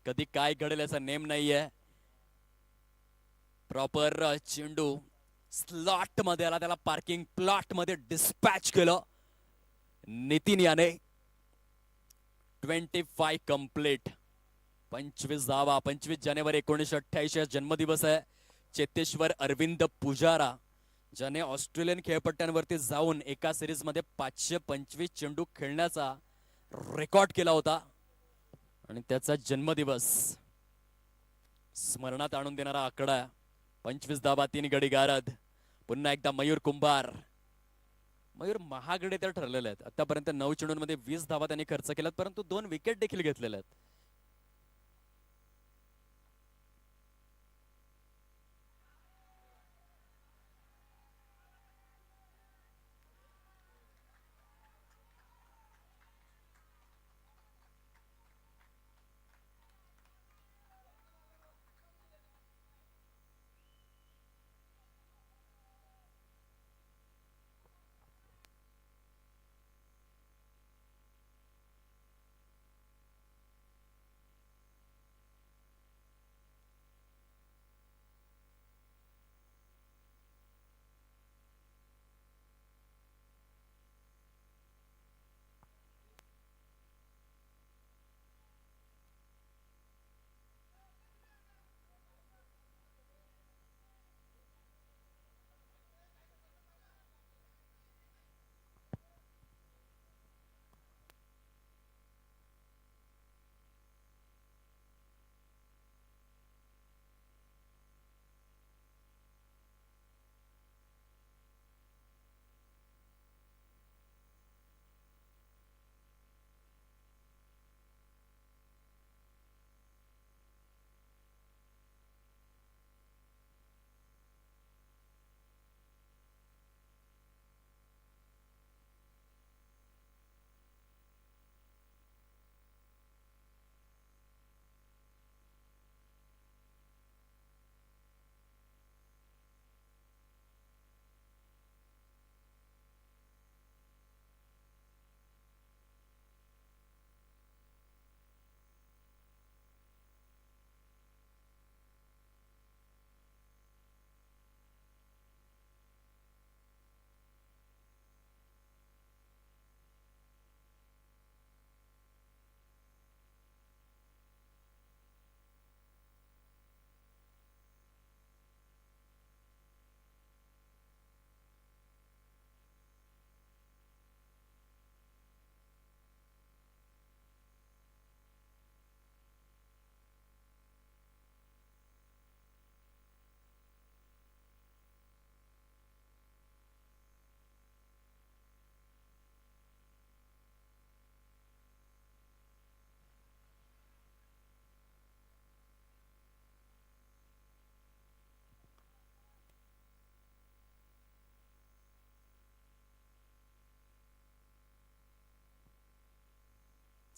कधी काय घडेल याचा नेम नाहीये. प्रॉपर चेंडू स्लॉट मध्ये आला, त्याला पार्किंग प्लॉट मध्ये डिस्पॅच केलं नितीन याने. 25 कंप्लीट. 25 धावा. 25 जानेवारी 1988 जन्मदिवस आहे चेतेश्वर अरविंद पुजारा, ज्याने ऑस्ट्रेलियन खेळपट्ट्यांवरती जाऊन एका सिरीज मध्ये 525 चेंडू खेळण्याचा रेकॉर्ड केला होता. आणि त्याचा जन्मदिवस स्मरणात आणून देणारा आकडा. 25 धावा, 3 गडी गारद. पुन्हा एकदा मयूर कुंभार. मयूर महागडे तर ठरलेले आहेत. आतापर्यंत 9 चेंडूंमध्ये 20 धावा त्यांनी खर्च केल्यात, परंतु 2 विकेट देखील घेतलेल्या आहेत.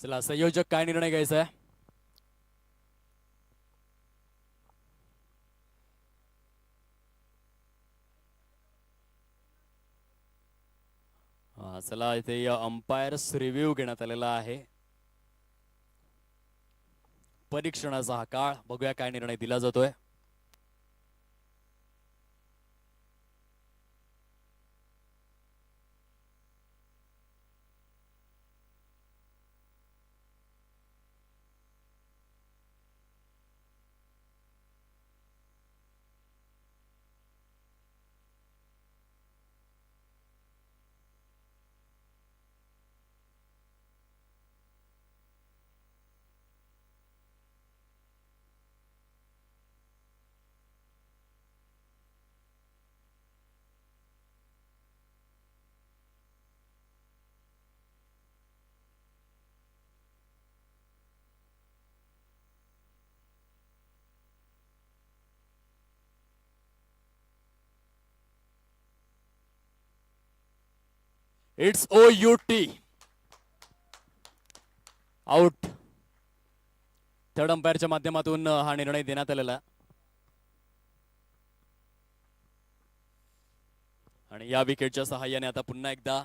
चला संयोजक काय निर्णय घ्यायचा आहे? चला इथे अंपायर्स रिव्ह्यू घेण्यात आलेला आहे. परीक्षणाचा हा काळ, बघूया काय निर्णय दिला जातोय. It's OUT, out. थर्ड अंपायरच्या माध्यमातून हा निर्णय देण्यात आलेला. आणि या विकेटच्या सहाय्याने आता पुन्हा एकदा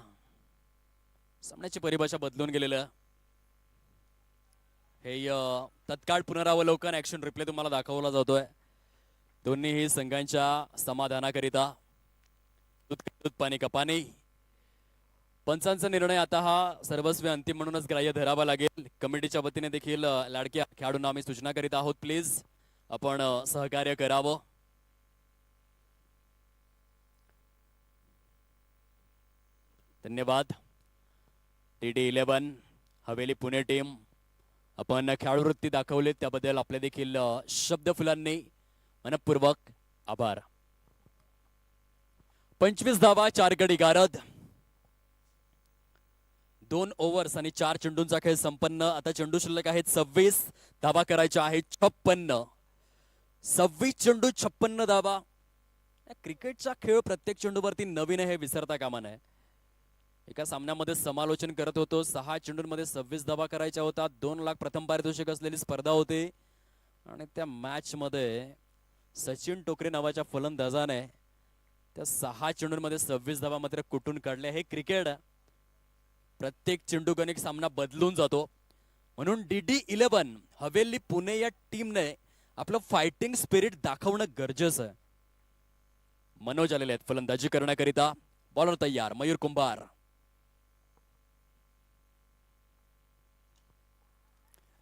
सामन्याची परिभाषा बदलून गेलेलं. हे तत्काळ पुनरावलोकन ऍक्शन रिप्ले तुम्हाला दाखवला जातोय. दोन्हीही संघांच्या समाधानाकरिता दूध पाणी कपानी. पंचांचा निर्णय आता हा सर्वस्वी अंतिम म्हणूनच ग्राह्य धरावा लागेल. कमिटीच्या वतीने देखील लाडक्या खेळाडूंना आम्ही सूचना करीत आहोत, प्लीज आपण सहकार्य करावं. धन्यवाद. TD11 हवेली पुणे टीम, आपण खेळाडूवृत्ती दाखवली त्याबद्दल आपले देखील शब्दफुलांनी मनपूर्वक आभार. 25 धावा, 4 गडी गारद, 2 ओव्हर्स आणि 4 चेंडूंचा खेळ संपन्न. आता चेंडू शिल्लक आहेत 26 धावा करायच्या आहेत 56. 26 चेंडू 56 धावा. क्रिकेटचा खेळ प्रत्येक चेंडूवरती नवीन आहे हे विसरता कामा नये. एका सामन्यामध्ये समालोचन करत होतो, 6 चेंडूंमध्ये 26 धावा करायच्या होता. 2 लाख प्रथम पारितोषिक असलेली स्पर्धा होती आणि त्या मॅच मध्ये सचिन टोकरे नावाच्या फलंदाजाने त्या 6 चेंडूंमध्ये 26 धावा मात्र कुठून काढल्या. हे क्रिकेट, प्रत्येक चेंडू गणिक सामना बदलून जातो. म्हणून DD11 हवेली पुणे या टीमने आपलं फायटिंग स्पिरिट दाखवणं गरजेचं आहे. मनोज आलेले आहेत फलंदाजी करण्याकरिता. बॉलर तयार, Mayur Kumbhar.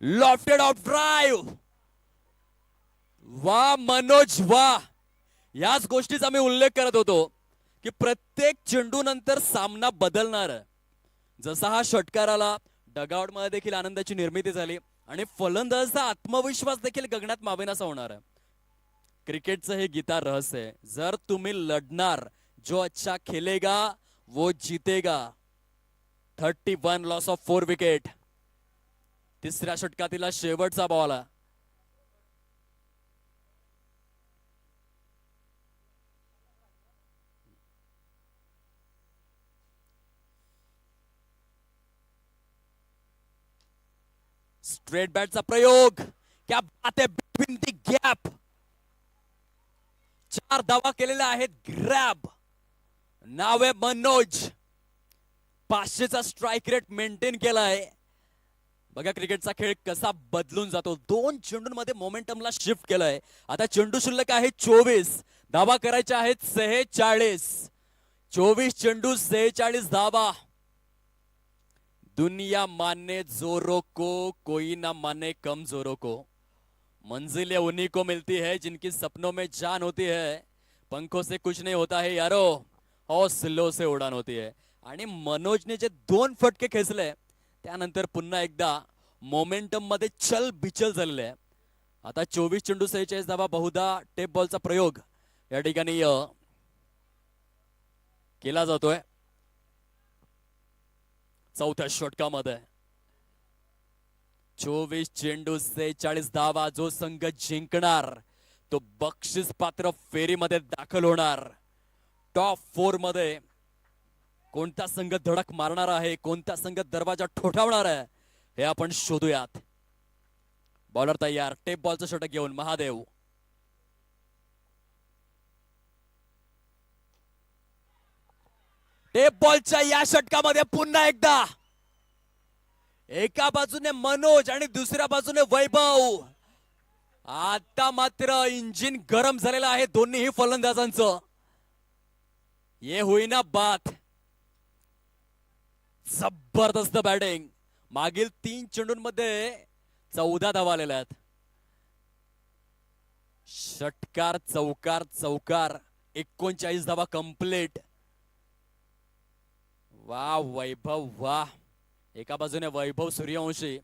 Lofted off drive. वा मनोज वा. याच गोष्टीचा मी उल्लेख करत होतो की प्रत्येक चेंडू नंतर सामना बदलणार. जसा हा षटकार आला, डगआउट मध्ये देखील आनंदाची निर्मिती झाली आणि फलंदाजाचा आत्मविश्वास देखील गगनात मावेनासा होणार आहे. क्रिकेटचं हे गीता रहस्य आहे. जर तुम्ही लढणार, जो अच्छा खेलेगा वो जीतेगा. 31 लॉस ऑफ 4 विकेट. तिसऱ्या षटकातील शेवटचा बॉल. स्ट्रेट बॅटचा प्रयोग. क्या बात है, बिटवीन दी गॅप. 4 धावा केलेल्या आहेत. ग्रॅब. नाव आहे मनोज. 500चा स्ट्राइक रेट मेंटेन केलाय. बघा क्रिकेटचा खेळ कसा बदलून जातो. 2 चेंडूंमध्ये मोमेंटमला शिफ्ट केलाय. आता चेंडू शिल्लक आहे 24. धावा करायच्या आहेत 46. 24 चेंडू 46 धावा. दुनिया माने जोरों को, कोई ना माने कमजोरों को. मंजिलें उन्हीं को मिलती है जिनकी सपनों में जान होती है. पंखों से कुछ नहीं होता है यारो, हौसलों से उड़ान होती है. आणि मनोजने जे 2 फटके खेचले त्यानंतर पुन्हा एकदा मोमेंटम मध्ये चल बिचल झालेले आहे. आता 24 चेंडू 46 धावा. बहुधा टेप बॉलचा प्रयोग या ठिकाणी केला जातोय. चौथ्या षटकामध्ये 24 चेंडू 46 धावा. जो संघ जिंकणार तो बक्षीस पात्र फेरीमध्ये दाखल होणार. टॉप 4 मध्ये कोणता संघ धडक मारणार आहे, कोणता संघ दरवाजा ठोठावणार आहे, हे आपण शोधूयात. बॉलर तयार, टेप बॉलचं षटक घेऊन महादेव. टेप बॉलच्या या षटकामध्ये पुन्हा एकदा एका बाजूने मनोज आणि दुसऱ्या बाजूने वैभव. आता मात्र इंजिन गरम झालेलं आहे दोन्हीही फलंदाजांचं. ये होईना बात. जबरदस्त बॅटिंग. मागील 3 चेंडूंमध्ये 14 धावा आलेल्या आहेत. षटकार चौकार चौकार 39 धावा कंप्लीट. वा वैभव वा. एका बाजूने वैभव सूर्यवंशी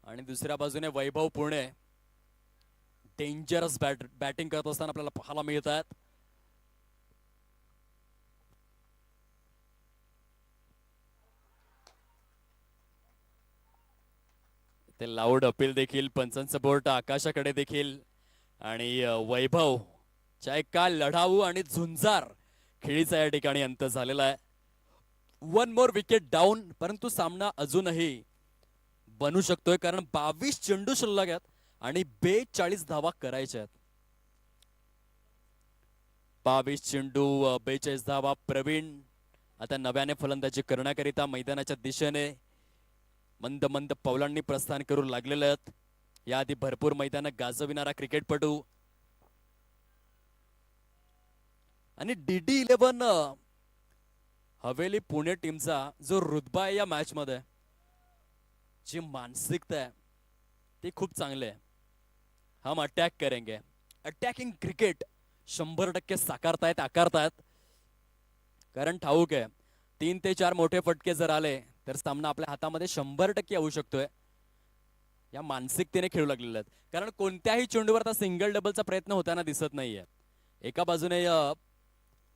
आणि दुसऱ्या बाजूने वैभव पुणे. डेंजरस बॅटिंग करत असताना आपल्याला पाहायला मिळत आहेत. ते लाऊड अपील देखील, पंचांचं बोर्ड आकाशाकडे देखील. आणि वैभव च्या एका लढाऊ आणि झुंजार खेळीचा या ठिकाणी अंत झालेला आहे. 1 मोर विकेट डाऊन, परंतु सामना अजूनही बनू शकतोय कारण 22 चेंडू शिल्लक आहेत आणि 42 धावा करायच्या आहेत. 22 चेंडू 42 धावा. प्रवीण आता नव्याने फलंदाजी करण्याकरिता मैदानाच्या दिशेने मंद मंद पावलांनी प्रस्थान करू लागलेले आहेत. याआधी भरपूर मैदान गाजविणारा क्रिकेटपटू आणि DD11 हवेली पुणे टीमचा जो रुतबा आहे या मॅच मध्ये, जी मानसिकता आहे ती खूप चांगली आहे. हम अटॅक करेंगे. Attacking cricket 100% साकारतायत, आकारतायत. कारण ठाऊक आहे 3 ते 4 मोठे फटके जर आले तर सामना आपल्या हातामध्ये 100% येऊ शकतोय. या मानसिकतेने खेळू लागलेले आहेत. कारण कोणत्याही चेंडूवर आता सिंगल डबलचा प्रयत्न होताना दिसत नाहीये. एका बाजूने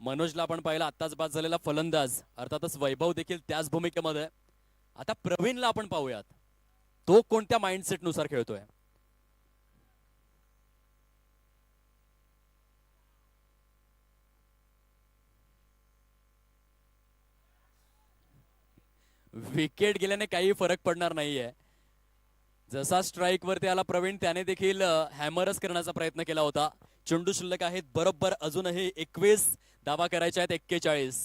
मनोजला आपण पाहिलं, आत्ताच बाद झालेला फलंदाज, अर्थातच वैभव देखील त्याच भूमिकेमध्ये. आता प्रवीणला आपण पाहूयात, तो कोणत्या माइंडसेट नुसार खेळतोय. विकेट गेल्याने काही फरक पडणार नाहीये. जसा स्ट्राइक वरती आला प्रवीण, त्याने देखील हॅमरच करण्याचा प्रयत्न केला होता. चेंडू शिल्लक आहेत बरोबर अजूनही 21 धावा करायच्या आहेत. 41.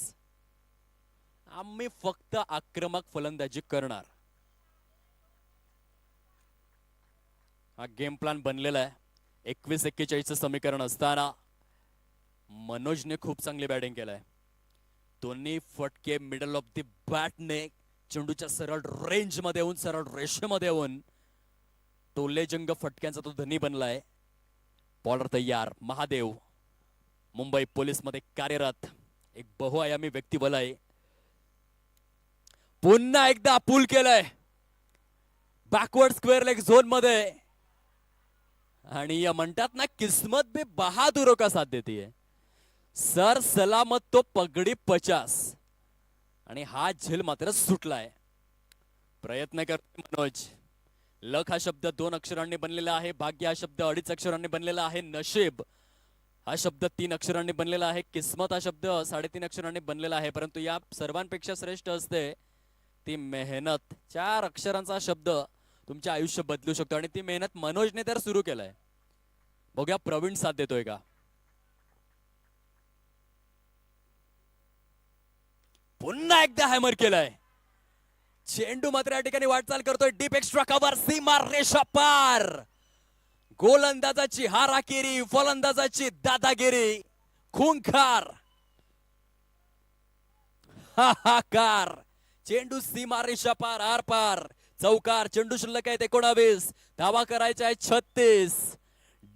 आम्ही फक्त आक्रमक फलंदाजी करणार, हा गेम प्लॅन बनलेला आहे. 21-41 समीकरण असताना मनोजने खूप चांगली बॅटिंग केलाय. दोन्ही फटके मिडल ऑफ द बॅटने चेंडूच्या सरळ रेंज मध्ये येऊन, सरळ रेषेमध्ये येऊन टोलेजंग फटक्यांचा तो धनी बनलाय. बॉलर तयार, महादेव मुंबई पोलीस मध्ये कार्यरत एक बहुआयामी व्यक्तिबल आहे. पुन्हा एकदा पूल केलंय बॅकवर्ड स्क्वेअर लेग झोन मध्ये. आणि म्हणतात ना, किस्मत भी बहादुरों का साथ देती है. सर सलामत तो पगडी 50. आणि हा झेल मात्र सुटलाय. प्रयत्न करतोय मनोज. लक हा शब्द 2 अक्षरांनी बनलेला आहे. भाग्य हा शब्द 2.5 अक्षरांनी बनलेला आहे. नशीब हा शब्द 3 अक्षरांनी बनलेला आहे. किस्मत हा शब्द 3.5 अक्षरांनी बनलेला आहे. परंतु या सर्वांपेक्षा श्रेष्ठ असते ती मेहनत. 4 अक्षरांचा शब्द तुमचे आयुष्य बदलू शकतो आणि ती मेहनत मनोजने तर सुरू केलाय. बघूया प्रवीण साथ देतोय का. पुन्हा एकदा हॅमर केलाय. चेंडू मात्र या ठिकाणी वाटचाल करतोय. डीप एक्स्ट्रा कव्हर, सीमा रेषा पार. गोलंदाजाची हाराकिरी, फलंदाजाची दादागिरी. खूंखार, हाहाकार. चेंडू सीमा रेषा पार, आर पार. चौकार. चेंडू शिल्लक आहेत 19. धावा करायच्या आहेत 36.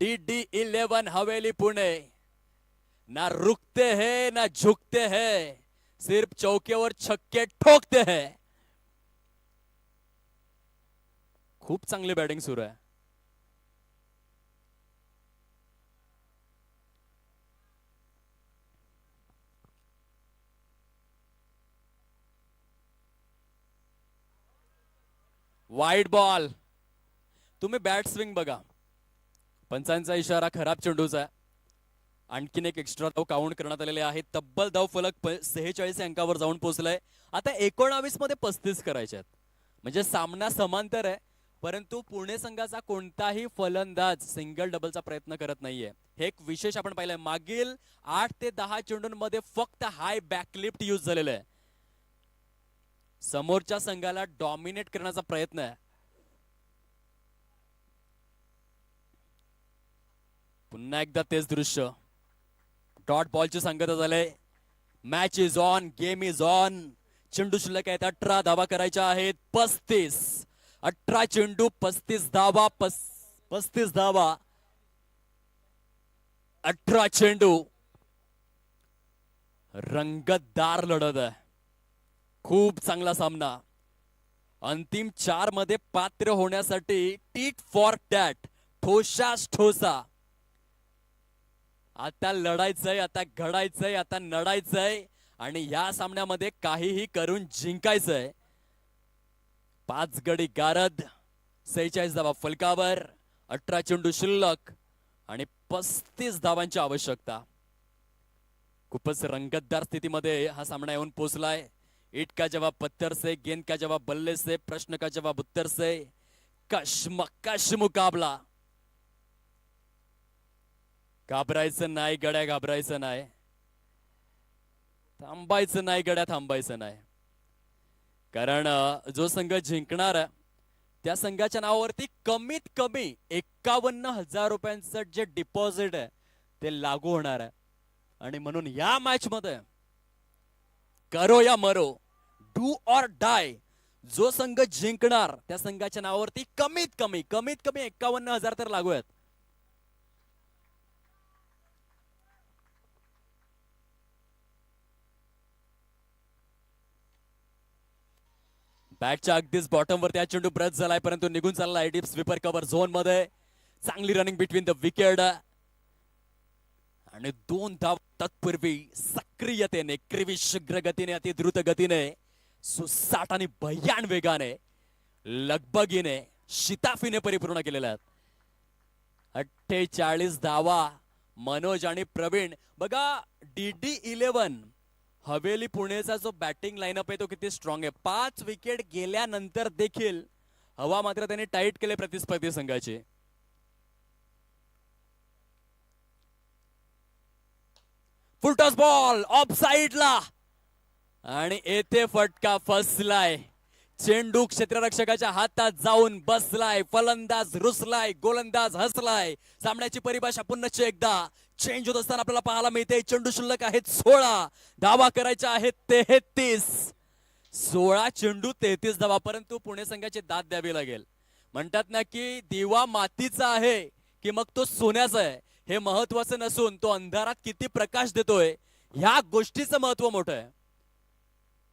DD11 हवेली पुणे ना रुकते हैं ना झुकते हैं, सिर्फ चौकेवर छक्के ठोकते हैं. खूप चांगली बॅटिंग सुरू आहे. Wide ball. तुम्ही बॅट स्विंग बघा. पंचांचा इशारा खराब चेंडूचा आहे. आणखीन एक एक्स्ट्रा धाव काउंट करण्यात आलेले आहे. तब्बल धाव फलक 46 अंकावर जाऊन पोहोचलाय. आता 19 मध्ये 35 करायचे आहेत. म्हणजे सामना समांतर आहे, परंतु पुणे संघाचा कोणताही फलंदाज सिंगल डबलचा प्रयत्न करत नाहीये. हे एक विशेष आपण पाहिलंय. मागील 8 ते 10 चेंडूंमध्ये फक्त हाय बॅकलिफ्ट यूज झालेलं आहे. समोरच्या संघाला डॉमिनेट करण्याचा प्रयत्न आहे. पुन्हा एकदा तेच दृश्य. डॉट बॉलची सांगता झाले. Match is on, game is on. चेंडू शिल्लक आहेत 18 धावा करायच्या आहेत. 18 चेंडू 35 धावा. 35 धावा 18 चेंडू. रंगतदार लढत आहे. खूप चांगला सामना. अंतिम 4 मध्ये पात्र होण्यासाठी टीट फॉर टॅट, ठोसास ठोसा. आता लढायचंय, आता घडायचंय, आता नडायचंय आणि या सामन्यामध्ये काहीही करून जिंकायचंय. 5 गडी गारद, 46 धावा फलकावर, 18 चेंडू शिल्लक आणि 35 धावांची आवश्यकता. खूपच रंगतदार स्थितीमध्ये हा सामना येऊन पोहोचलाय. ईट का जवाब पत्थर से, गेंद का जवाब बल्ले से, प्रश्न का जवाब उत्तर से. कशमकश मुकाबला. घाबरायचं नाही गड्या, घाबरायचं नाही. थांबायचं नाही गड्या, थांबायचं नाही. कारण जो संघ जिंकणार त्या संघाच्या नावावरती कमीत कमी 51,000 रुपयांचं जे डिपॉझिट आहे ते लागू होणार आहे. आणि म्हणून या मॅच मध्ये करो या मरो, डू ऑर डाय, जो संघ जिंकणार त्या संघाच्या नावावरती कमीत कमी 51,000 तर लागू आहेत. बॅटच्या अगदीच बॉटम वरती हा चेंडू ब्रश झालाय, परंतु निघून चाललाय डीप स्वीपर कव्हर झोन मध्ये. चांगली रनिंग बिटवीन द विकेट आणि 2 धाव तत्पूर्वी सक्रियतेने, शीघ्र गतीने, अति द्रुत गतीने, सुसाट आणि भयान वेगाने, लगबगीने, शिताफीने परिपूर्ण केलेल्या आहेत. 48 धावा. मनोज आणि प्रवीण. बघा DD11 हवेली पुणेचा जो बॅटिंग लाईनअप आहे तो किती स्ट्रॉंग आहे. 5 विकेट गेल्यानंतर देखील हवा मात्र त्यांनी टाईट केले प्रतिस्पर्धी संघाचे. फुलटॉस बॉल ऑफ साइडला आणि येथे फटका फसलाय. चेंडू क्षेत्ररक्षकाच्या हातात जाऊन बसलाय. फलंदाज रुसलाय, गोलंदाज हसलाय. सामन्याची परिभाषा पुन्हा एकदा चेंज होत असताना आपल्याला पाहायला मिळते. चेंडू शिल्लक आहेत 16, धावा करायच्या आहेत 33. 16 चेंडू 33 धावा. परंतु पुणे संघाची दाद द्यावी लागेल. म्हणतात ना की दिवा मातीचा आहे की मग तो सोन्याचा आहे, हे महत्वाचं नसून तो अंधारात किती प्रकाश देतोय ह्या गोष्टीचं महत्व मोठं आहे.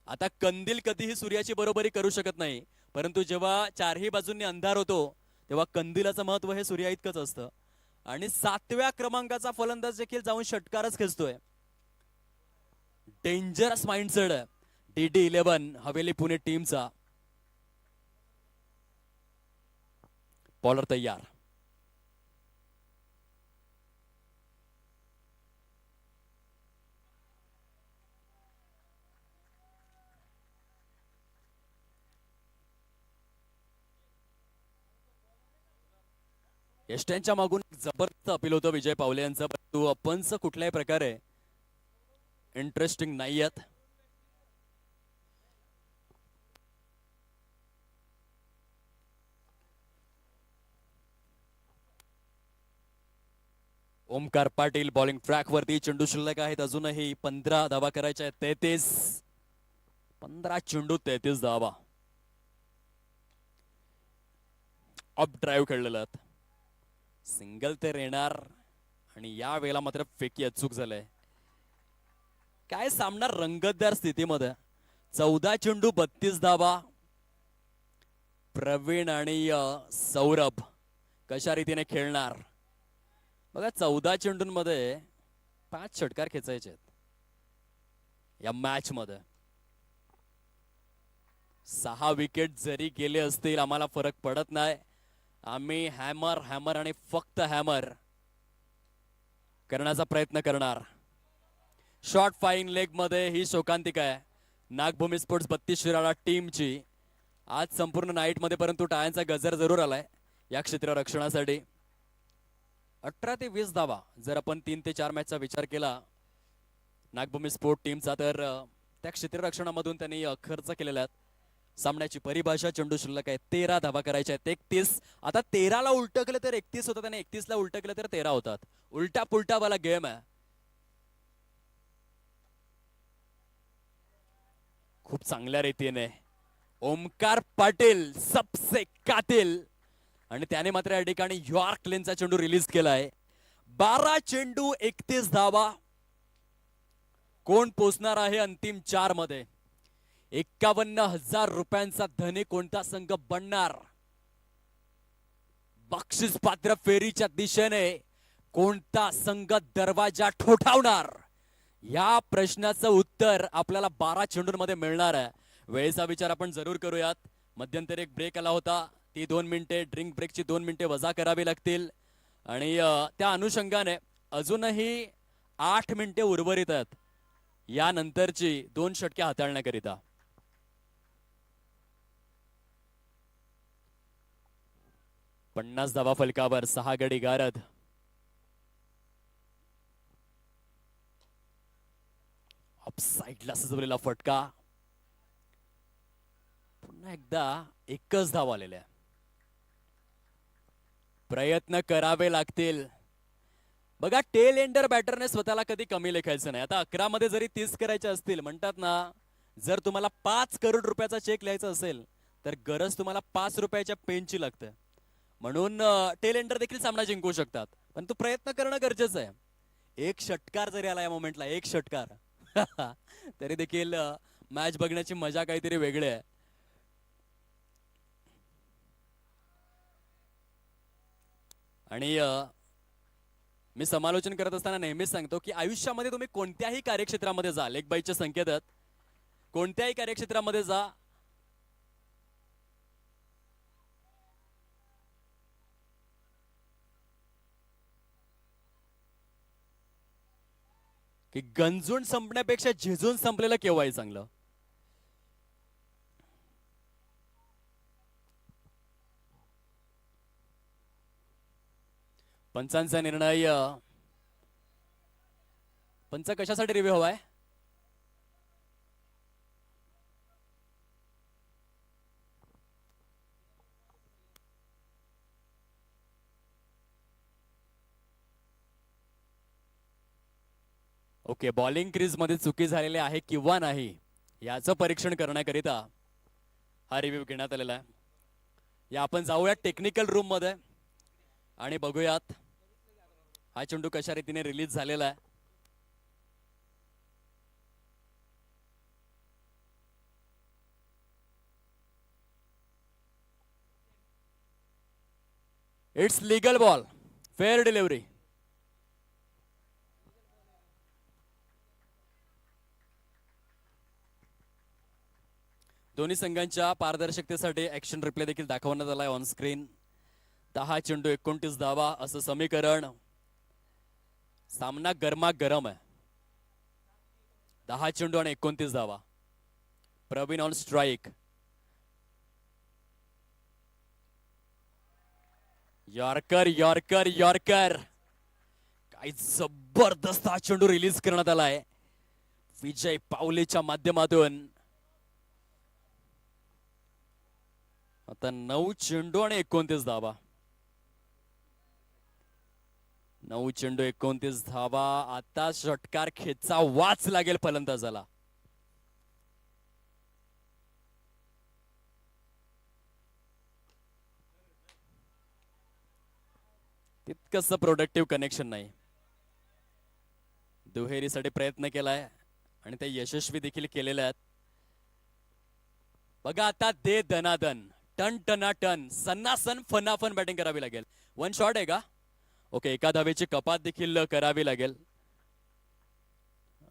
आता कंदील कधीही सूर्याची बरोबरी करू शकत नाही, परंतु जेव्हा चारही बाजूंनी अंधार होतो तेव्हा कंदिलाचं महत्व हे सूर्या इतकंच असतं. आणि 7व्या क्रमांकाचा फलंदाज देखील जाऊन षटकारच खेचतोय. Dangerous mindset DD11 Haveli Pune टीमचा. बॉलर तयार. यष्ट्यांच्या मागून जबरदस्त अपील होतं विजय पावले यांचं, परंतु अपंच कुठल्याही प्रकारे इंटरेस्टिंग नाही आहेत. ओमकार पाटील बॉलिंग ट्रॅक वरती. चेंडू शिल्लक आहेत अजूनही 15 धावा करायच्या आहेत. 33. 15 चेंडू 33 धावा. अप ड्राईव्ह खेळलेला, सिंगल तर येणार आणि या वेळेला मात्र फेकी अचूक झालंय. काय सामना रंगतदार स्थितीमध्ये. 14 चेंडू 32 धावा. प्रवीण आणि सौरभ कशा रीतीने खेळणार बघा. 14 चेंडूंमध्ये 5 षटकार खेचायचे आहेत या मॅच मध्ये. 6 विकेट जरी गेले असतील आम्हाला फरक पडत नाही. आम्ही हॅमर हॅमर आणि फक्त हॅमर करण्याचा प्रयत्न करणार. शॉर्ट फाईन लेग मध्ये ही शोकांतिका आहे नागभूमी स्पोर्ट्स 32 शिराळा टीमची. आज संपूर्ण नाईट मध्ये, परंतु टाळ्यांचा गजर जरूर आलाय या क्षेत्ररक्षणासाठी. 18 ते 20 धावा जर आपण 3 ते 4 मॅचचा विचार केला नागभूमी स्पोर्ट टीमचा, तर त्या क्षेत्ररक्षणामधून त्यांनी खर्च केलेला आहे. सामन्याची परिभाषा, चेंडू शिल्लक आहे 13 धावा करायच्या आहेत. 31. आता 13 ला उलट केलं तर 31 होतात आणि 31 ला उलट केलं तर 13 होतात. उलटा पुलटा वाला गेम आहे. खूप चांगल्या रीतीने ओमकार पाटील सबसे कातिल, आणि त्याने मात्र या ठिकाणी यॉर्क लेनचा चेंडू रिलीज केलाय. 12 चेंडू 31 धावा. कोण पोचणार आहे अंतिम 4 मध्ये? 51,000 रुपयांचा धनी कोणता संघ बनणार? बक्षीस पात्र फेरीच्या दिशेने कोणता संघ दरवाजा ठोठावणार? या प्रश्नाचं उत्तर आपल्याला 12 चेंडूंमध्ये मिळणार आहे. वेळेचा विचार आपण जरूर करूयात. मध्यंतरी एक ब्रेक आला होता, ती 2 मिनिटे, ड्रिंक ब्रेकची 2 मिनिटे वजा करावी लागतील, आणि त्या अनुषंगाने अजूनही 8 मिनिटे उर्वरित आहेत यानंतरची 2 षटके हाताळण्याकरिता. पन्नास धावा फलकावर 6 गडी गारद. अपसाइडला सजवलेला फटका. पुन्हा एकदा एकच धाव आलेल्या. प्रयत्न करावे लागतील. बघा, टेल एंडर बॅटरने स्वतःला कधी कमी लेखायचं नाही. आता 11 मध्ये जरी 30 करायचे असतील, म्हणतात ना, जर तुम्हाला 5 करोड रुपयाचा चेक लिहायचा असेल तर गरज तुम्हाला 5 रुपयाच्या पेनची लागते. म्हणून टेल एंडर देखील सामना जिंकू शकतात, पण तो प्रयत्न करणं गरजेचं आहे. एक षटकार जरी आला या मोमेंटला, एक षटकार तरी देखील मॅच बघण्याची मजा काहीतरी वेगळी आहे. आणि मी समालोचन करत असताना नेहमीच सांगतो की आयुष्यामध्ये तुम्ही कोणत्याही कार्यक्षेत्रामध्ये जा, लेग बाईच्या संकेतात कोणत्याही कार्यक्षेत्रामध्ये जा, की गंजून संपण्यापेक्षा झिजून संपलेलं केव्हाही चांगलं. पंचांचा निर्णय. पंच कशासाठी रिव्ह्यू हवाय? ओके, बॉलिंग क्रीज मध्ये चुकी झालेली आहे किंवा नाही याचं परीक्षण करण्याकरिता हा रिव्ह्यू घेण्यात आलेला आहे. या आपण जाऊयात टेक्निकल रूम मध्ये आणि बघूयात हा चेंडू कशा रीतीने रिलीज झालेला आहे. It's legal ball, fair delivery. दोन्ही संघांच्या पारदर्शकतेसाठी ऍक्शन रिप्ले देखील दाखवण्यात आलाय ऑन स्क्रीन. 10 चेंडू 29 धावा असं समीकरण. सामना गरमागरम आहे. 10 चेंडू आणि 29 धावा. Praveen on strike. Yorker yorker yorker. काय जबरदस्त हा चेंडू रिलीज करण्यात आलाय विजय पावलेच्या माध्यमातून. आता 9 चेंडू आणि 29 धावा. 9 चेंडू 29 धावा. आता षटकार खेचा वाच लागेल फलंदाजाला. तितकंच प्रोडक्टिव्ह कनेक्शन नाही. दुहेरीसाठी प्रयत्न केलाय आणि ते यशस्वी देखील केलेले आहेत. बघा आता दे दनादन, टन टना टन, सन्नासन फनाफन बॅटिंग करावी लागेल. 1 शॉट आहे का? ओके, एका धावेची कपात देखील करावी लागेल.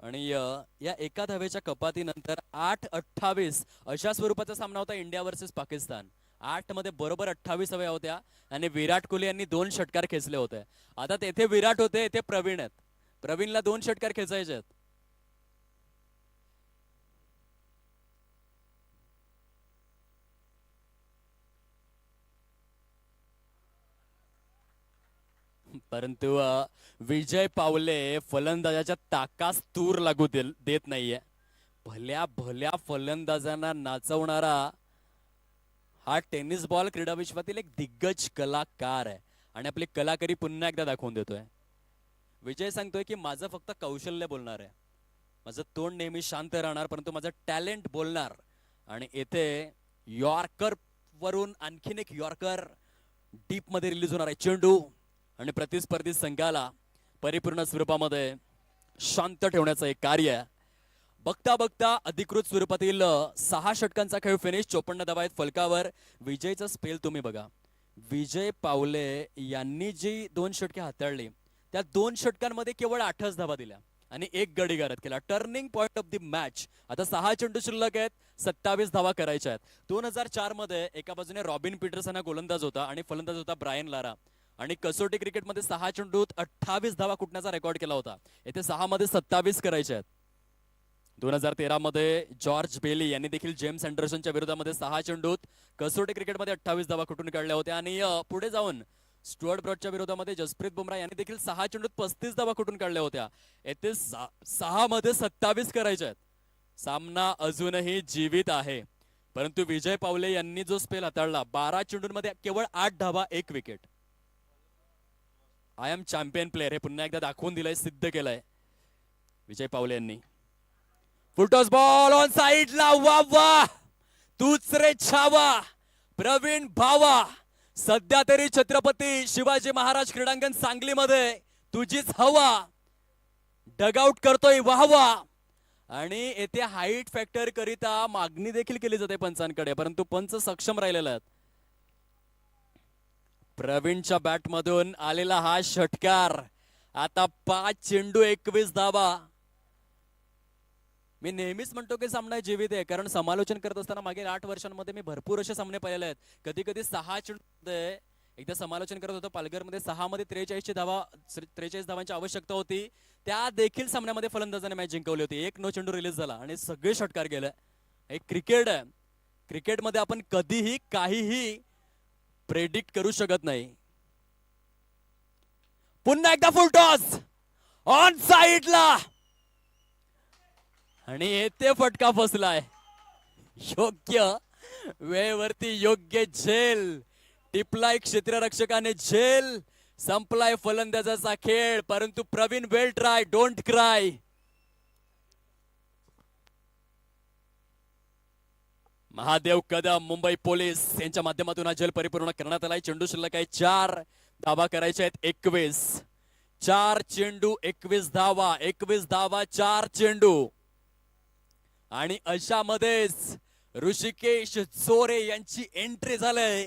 आणि या एका धावेच्या कपातीनंतर 8-28 अशा स्वरूपाचा सामना होता इंडिया वर्सेस पाकिस्तान. 8 मध्ये बरोबर 28 हव्या होत्या आणि विराट कोहली यांनी 2 षटकार खेचले होते. आता तेथे विराट होते, येथे प्रवीण आहेत. प्रवीणला 2 षटकार खेचायचे आहेत. परंतु विजय पावले फलंदाजाच्या ताकास तूर लागू देत नाहीये. भल्या भल्या फलंदाजांना नाचवणारा हा टेनिस बॉल क्रीडा विश्वातील एक दिग्गज कलाकार आहे आणि आपली कलाकारी पुन्हा एकदा दाखवून देतोय. विजय सांगतोय की माझं फक्त कौशल्य बोलणार आहे, माझं तोंड नेहमी शांत राहणार, परंतु माझं टॅलेंट बोलणार. आणि येथे यॉर्कर वरून आणखीन एक यॉर्कर डीप मध्ये रिलीज होणार आहे चेंडू आणि प्रतिस्पर्धी संघाला परिपूर्ण स्वरूपामध्ये शांत ठेवण्याचं एक कार्य. बघता बघता अधिकृत स्वरूपातील 6 षटकांचा खेळ फिनिश. 54 धावा आहेत फलकावर. विजयचा स्पेल तुम्ही बघा. विजय पावले यांनी जी 2 षटके हाताळली त्या 2 षटकांमध्ये केवळ 8च धावा दिल्या आणि 1 गडी गारद केला. Turning point of the match. आता 6 चेंडू शिल्लक आहेत, 27 धावा करायच्या आहेत. 2004 मध्ये एका बाजूने रॉबिन पीटरसन हा गोलंदाज होता आणि फलंदाज होता ब्रायन लारा आणि कसोटी क्रिकेटमध्ये 6 चेंडूत 28 धावा कुटण्याचा रेकॉर्ड केला होता. येथे 6 मध्ये 27 करायच्या आहेत. 2013 मध्ये जॉर्ज बेली यांनी देखील जेम्स अँडरसनच्या विरोधामध्ये 6 चेंडूत कसोटी क्रिकेटमध्ये 28 धावा कुठून काढल्या होत्या आणि पुढे जाऊन स्टुअर्ट ब्रॉडच्या विरोधामध्ये जसप्रीत बुमराह यांनी देखील 6 चेंडूत 35 धावा कुठून काढल्या होत्या. येथे 6 मध्ये 27 करायच्या आहेत. सामना अजूनही जीवित आहे, परंतु विजय पावले यांनी जो स्पेल हाताळला 12 चेंडूंमध्ये केवळ 8 धावा 1 wicket. I am champion player हे पुन्हा एकदा दाखवून दिलंय, सिद्ध केलंय विजय पावले यांनी. फुटॉस बॉल ऑन साइडला. वा वा, तूच रे छावा प्रवीण भावा. सध्या तरी छत्रपती शिवाजी महाराज क्रीडांगण सांगलीमध्ये तुझीच हवा. डगआउट करतोय वाहवा आणि येथे हाईट फॅक्टर करिता मागणी देखील केली जाते पंचांकडे, परंतु पंच सक्षम राहिलेले आहेत. प्रवीणच्या बॅट मधून आलेला हा षटकार. आता 5 चेंडू 21 धावा. मी नेहमीच म्हणतो की सामना जीवित आहे, कारण समालोचन करत असताना मागील 8 वर्षांमध्ये मी भरपूर असे सामने पाहिलेले आहेत. कधी कधी 6 चेंडू एकदा समालोचन करत होतो पालघरमध्ये 6 मध्ये 43 धावांची आवश्यकता होती. त्या देखील सामन्यामध्ये फलंदाजाने मॅच जिंकवली होती. 1 नो चेंडू रिलीज झाला आणि सगळे षटकार गेले. हे क्रिकेट आहे. क्रिकेटमध्ये आपण कधीही काहीही प्रेडिक्ट करू शकत नाही. पुन्हा एकदा फुल टॉस ऑन साइडला आणि येथे फटका फसलाय. योग्य वेळेवरती योग्य झेल टिपलाय क्षेत्ररक्षकाने. झेल संपलाय फलंदाजाचा खेळ, परंतु Pravin well try, don't cry. Mahadev Kadam Mumbai police यांच्या माध्यमातून हा झेल परिपूर्ण करण्यात आलाय. चेंडू शिल्लक आहे 4 धावा करायच्या आहेत 21. 4 चेंडू 21 धावा. 21 धावा 4 चेंडू. आणि अशामध्येच ऋषिकेश जोरे यांची एंट्री झालंय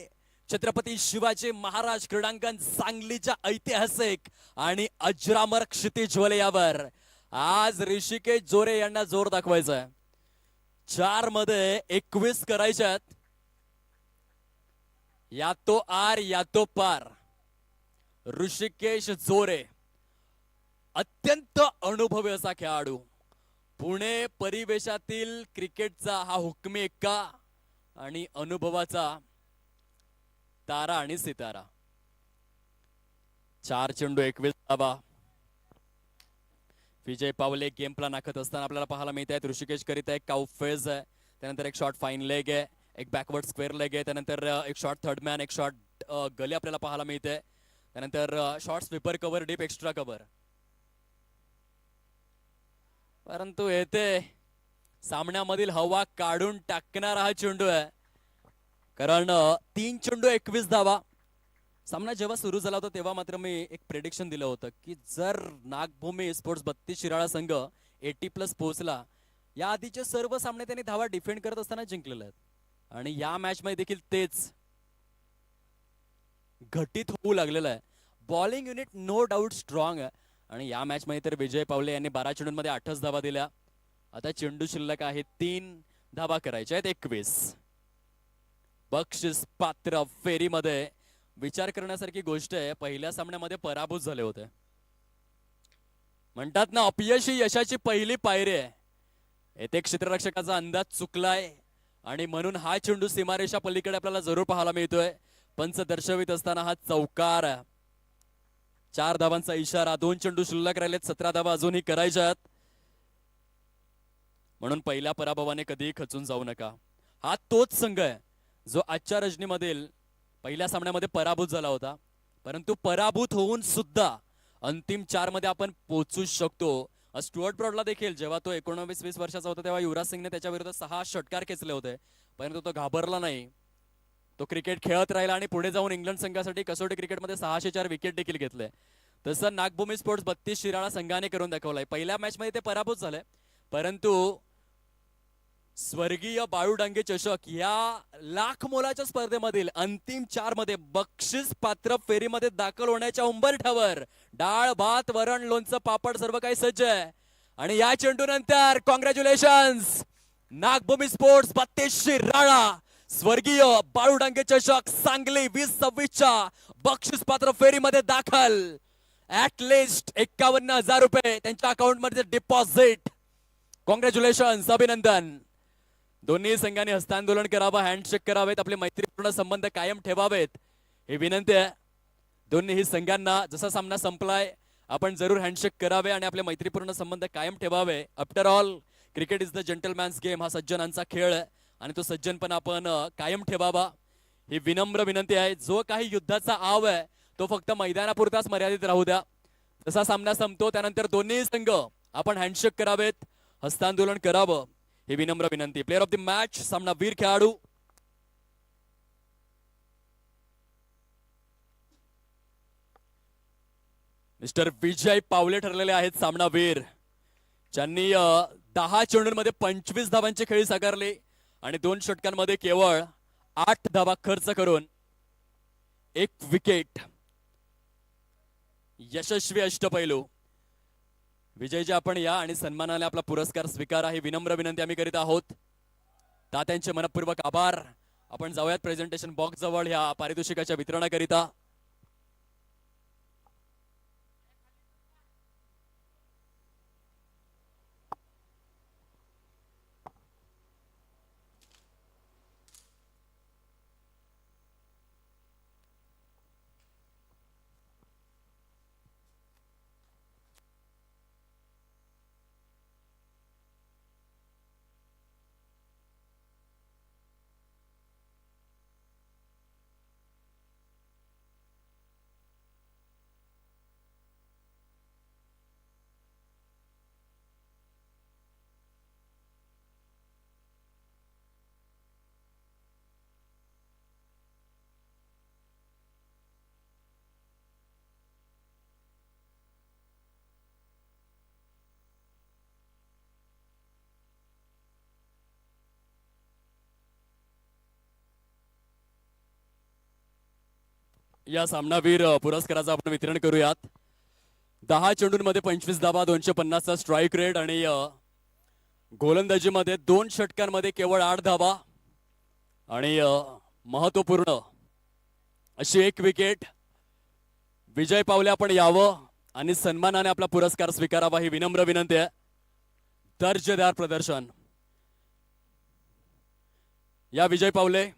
छत्रपती शिवाजी महाराज क्रीडांगण सांगलीच्या ऐतिहासिक आणि अजरामर क्षितिज वलयावर. आज ऋषिकेश जोरे यांना जोर दाखवायचा आहे. 4 मध्ये 21 करायच्यात. या तो आर या तो पार. ऋषिकेश जोरे अत्यंत अनुभवी असा खेळाडू. पुणे परिवेशातील क्रिकेटचा हा हुकमी एक्का आणि अनुभवाचा तारा आणि सितारा. 4 चेंडू 21 धावा. विजय पावले गेम प्लॅन आखत असताना आपल्याला पाहायला मिळत आहेत. ऋषिकेश करीत आहे काउ फेज आहे, त्यानंतर एक शॉट फाईन लेग आहे, एक बॅकवर्ड स्क्वेअर लेग आहे, त्यानंतर एक शॉट थर्ड मॅन, एक शॉट गली आपल्याला पाहायला मिळते, त्यानंतर shot sweeper cover deep extra cover. परंतु येथे सामन्यामधील हवा काढून टाकणारा हा चेंडू आहे, कारण 3 चेंडू 21 धावा. सामना जेव्हा सुरू झाला होता तेव्हा मात्र मी एक प्रेडिक्शन दिलं होतं की जर नागभूमी स्पोर्ट्स 32 शिराळा संघ 80+ पोहोचला, या आधीचे सर्व सामने त्यांनी धावा डिफेंड करत असताना जिंकलेले आहेत आणि या मॅच मध्ये देखील तेच घटित होऊ लागलेलं आहे. Bowling unit no doubt strong आहे आणि या मॅच मध्ये तर विजय पावले यांनी 12 चेंडूंमध्ये 8च धावा दिल्या. आता चेंडू शिल्लक आहे 3 धावा करायच्या आहेत 21. बक्षीस पात्र फेरीमध्ये विचार करण्यासारखी गोष्ट आहे, पहिल्या सामन्यामध्ये पराभूत झाले होते. म्हणतात ना अपयश ही यशाची पहिली पायरी आहे. येथे क्षेत्ररक्षकाचा अंदाज चुकलाय आणि म्हणून हा चेंडू सीमारेषा पलीकडे आपल्याला जरूर पाहायला मिळतोय. पंच दर्शवित असताना हा चौकार 4 धावांचा इशारा, 2 चेंडू शिल्लक राहिलेत, 17 धावा अजूनही करायच्यात. म्हणून पहिल्या पराभवाने कधीही खचून जाऊ नका. हा तोच संघ आहे जो आजच्या रजनीमधील पहिल्या सामन्यामध्ये पराभूत झाला होता, परंतु पराभूत होऊन सुद्धा अंतिम 4 मध्ये आपण पोहोचू शकतो. स्टुअर्ट ब्रॉडला देखील जेव्हा तो 19-20 वर्षाचा होता तेव्हा युवराज सिंगने त्याच्या विरुद्ध 6 षटकार खेचले होते, परंतु तो घाबरला नाही. तो क्रिकेट खेळत राहिला आणि पुढे जाऊन इंग्लंड संघासाठी कसोटी क्रिकेटमध्ये 604 विकेट देखील घेतले. तसं नागभूमी स्पोर्ट्स 32 शिराळा संघाने करून दाखवलाय. पहिल्या मॅच मध्ये ते पराभूत झाले, परंतु स्वर्गीय बाळू डांगे चषक या लाख मोलाच्या स्पर्धेमधील अंतिम 4 मध्ये बक्षीस पात्र फेरीमध्ये दाखल होण्याच्या उंबरठ्यावर डाळ भात वरण लोणचं पापड सर्व काही सज्ज आहे. आणि या चेंडू नंतर कॉंग्रॅच्युलेशन्स नागभूमी स्पोर्ट्स 32 शिराळा स्वर्गीय बाळू डांगे चषक सांगली 2026च्या बक्षीस पात्र फेरीमध्ये दाखल. ऍटलिस्ट 51,000 रुपये त्यांच्या अकाउंट मध्ये डिपॉझिट. कॉंग्रॅच्युलेशन्स, अभिनंदन. दोन्ही संघांनी हस्तांदोलन करावं, हँडशेक करावेत, आपले मैत्रीपूर्ण संबंध कायम ठेवावेत ही विनंती आहे. दोन्ही संघांना जसा सामना संपलाय आपण जरूर हँडशेक करावे आणि आपले मैत्रीपूर्ण संबंध कायम ठेवावे. After all cricket is the gentleman's game. हा सज्जनांचा खेळ आहे आणि तो सज्जनपणा आपण कायम ठेवावा ही विनम्र विनंती आहे. जो काही युद्धाचा आव आहे तो फक्त मैदानापुरताच मर्यादित राहू द्या. जसा सामना संपतो त्यानंतर दोन्ही संघ आपण हँडशेक करावेत, हस्तांदोलन करावं ही विनम्र विनंती. प्लेयर ऑफ द मॅच सामनावीर खेळाडू मिस्टर विजय पावले ठरलेले आहेत. सामनावीर ज्यांनी 10 चेंडूंमध्ये 25 धावांची खेळी साकारली आणि 2 षटकांमध्ये केवळ 8 धावा खर्च करून 1 विकेट. यशस्वी अष्टपैलू विजयजी, आपण या आणि सन्मानाने आपला पुरस्कार स्वीकारा ही विनम्र विनंती आम्ही करीत आहोत. तात्यांचे मनपूर्वक आभार. आपण जाऊयात प्रेझेंटेशन बॉक्स जवळ ह्या पारितोषिकाच्या वितरणाकरिता. या सामनावीर पुरस्काराचं आपण वितरण करूयात. 10 चेंडूंमध्ये 25 धावा, 250चा स्ट्राईक रेट आणि गोलंदाजीमध्ये 2 षटकांमध्ये केवळ 8 धावा आणि महत्वपूर्ण अशी 1 विकेट. विजय पावले, आपण यावं आणि सन्मानाने आपला पुरस्कार स्वीकारावा ही विनम्र विनंती आहे. दर्जेदार प्रदर्शन या विजय पावले.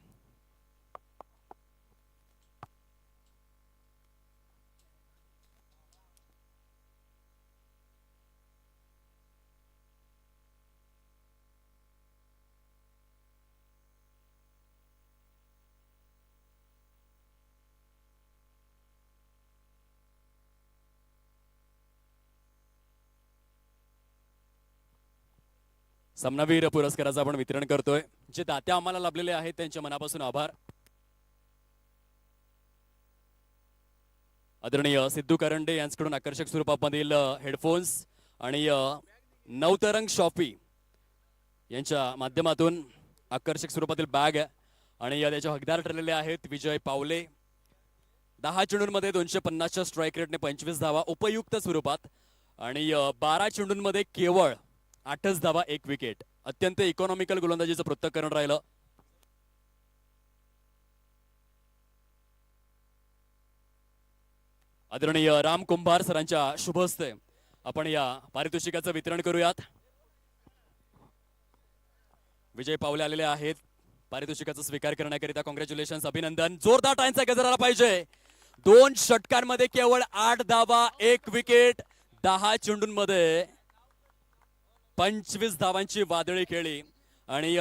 सामनावीर पुरस्काराचं आपण वितरण करतोय. जे दात्या आम्हाला लाभलेले आहेत त्यांच्या मनापासून आभार. आदरणीय सिद्धू करंडे यांच्याकडून आकर्षक स्वरूपामधील हेडफोन्स आणि नवतरंग शॉपी यांच्या माध्यमातून आकर्षक स्वरूपातील बॅग आणि त्याचे हकदार ठरलेले आहेत विजय पावले. 10 चेंडूंमध्ये 250च्या स्ट्राईक रेटने 25 धावा उपयुक्त स्वरूपात आणि 12 चेंडूंमध्ये केवळ 8च धावा, 1 विकेट. अत्यंत इकॉनॉमिकल गोलंदाजीचं पृथक्करण राहिलं. आदरणीय राम कुंभार सरांच्या शुभ हस्ते आपण या पारितोषिकाचं वितरण करूयात. विजय पावले आलेले आहेत पारितोषिकाचा स्वीकार करण्याकरिता. कॉंग्रॅच्युलेशन्स, अभिनंदन. जोरदार टाळ्यांचा गजर आला पाहिजे. 2 षटकांमध्ये केवळ 8 धावा, 1 विकेट, 10 चेंडूंमध्ये 25 धावांची वादळी खेळी आणि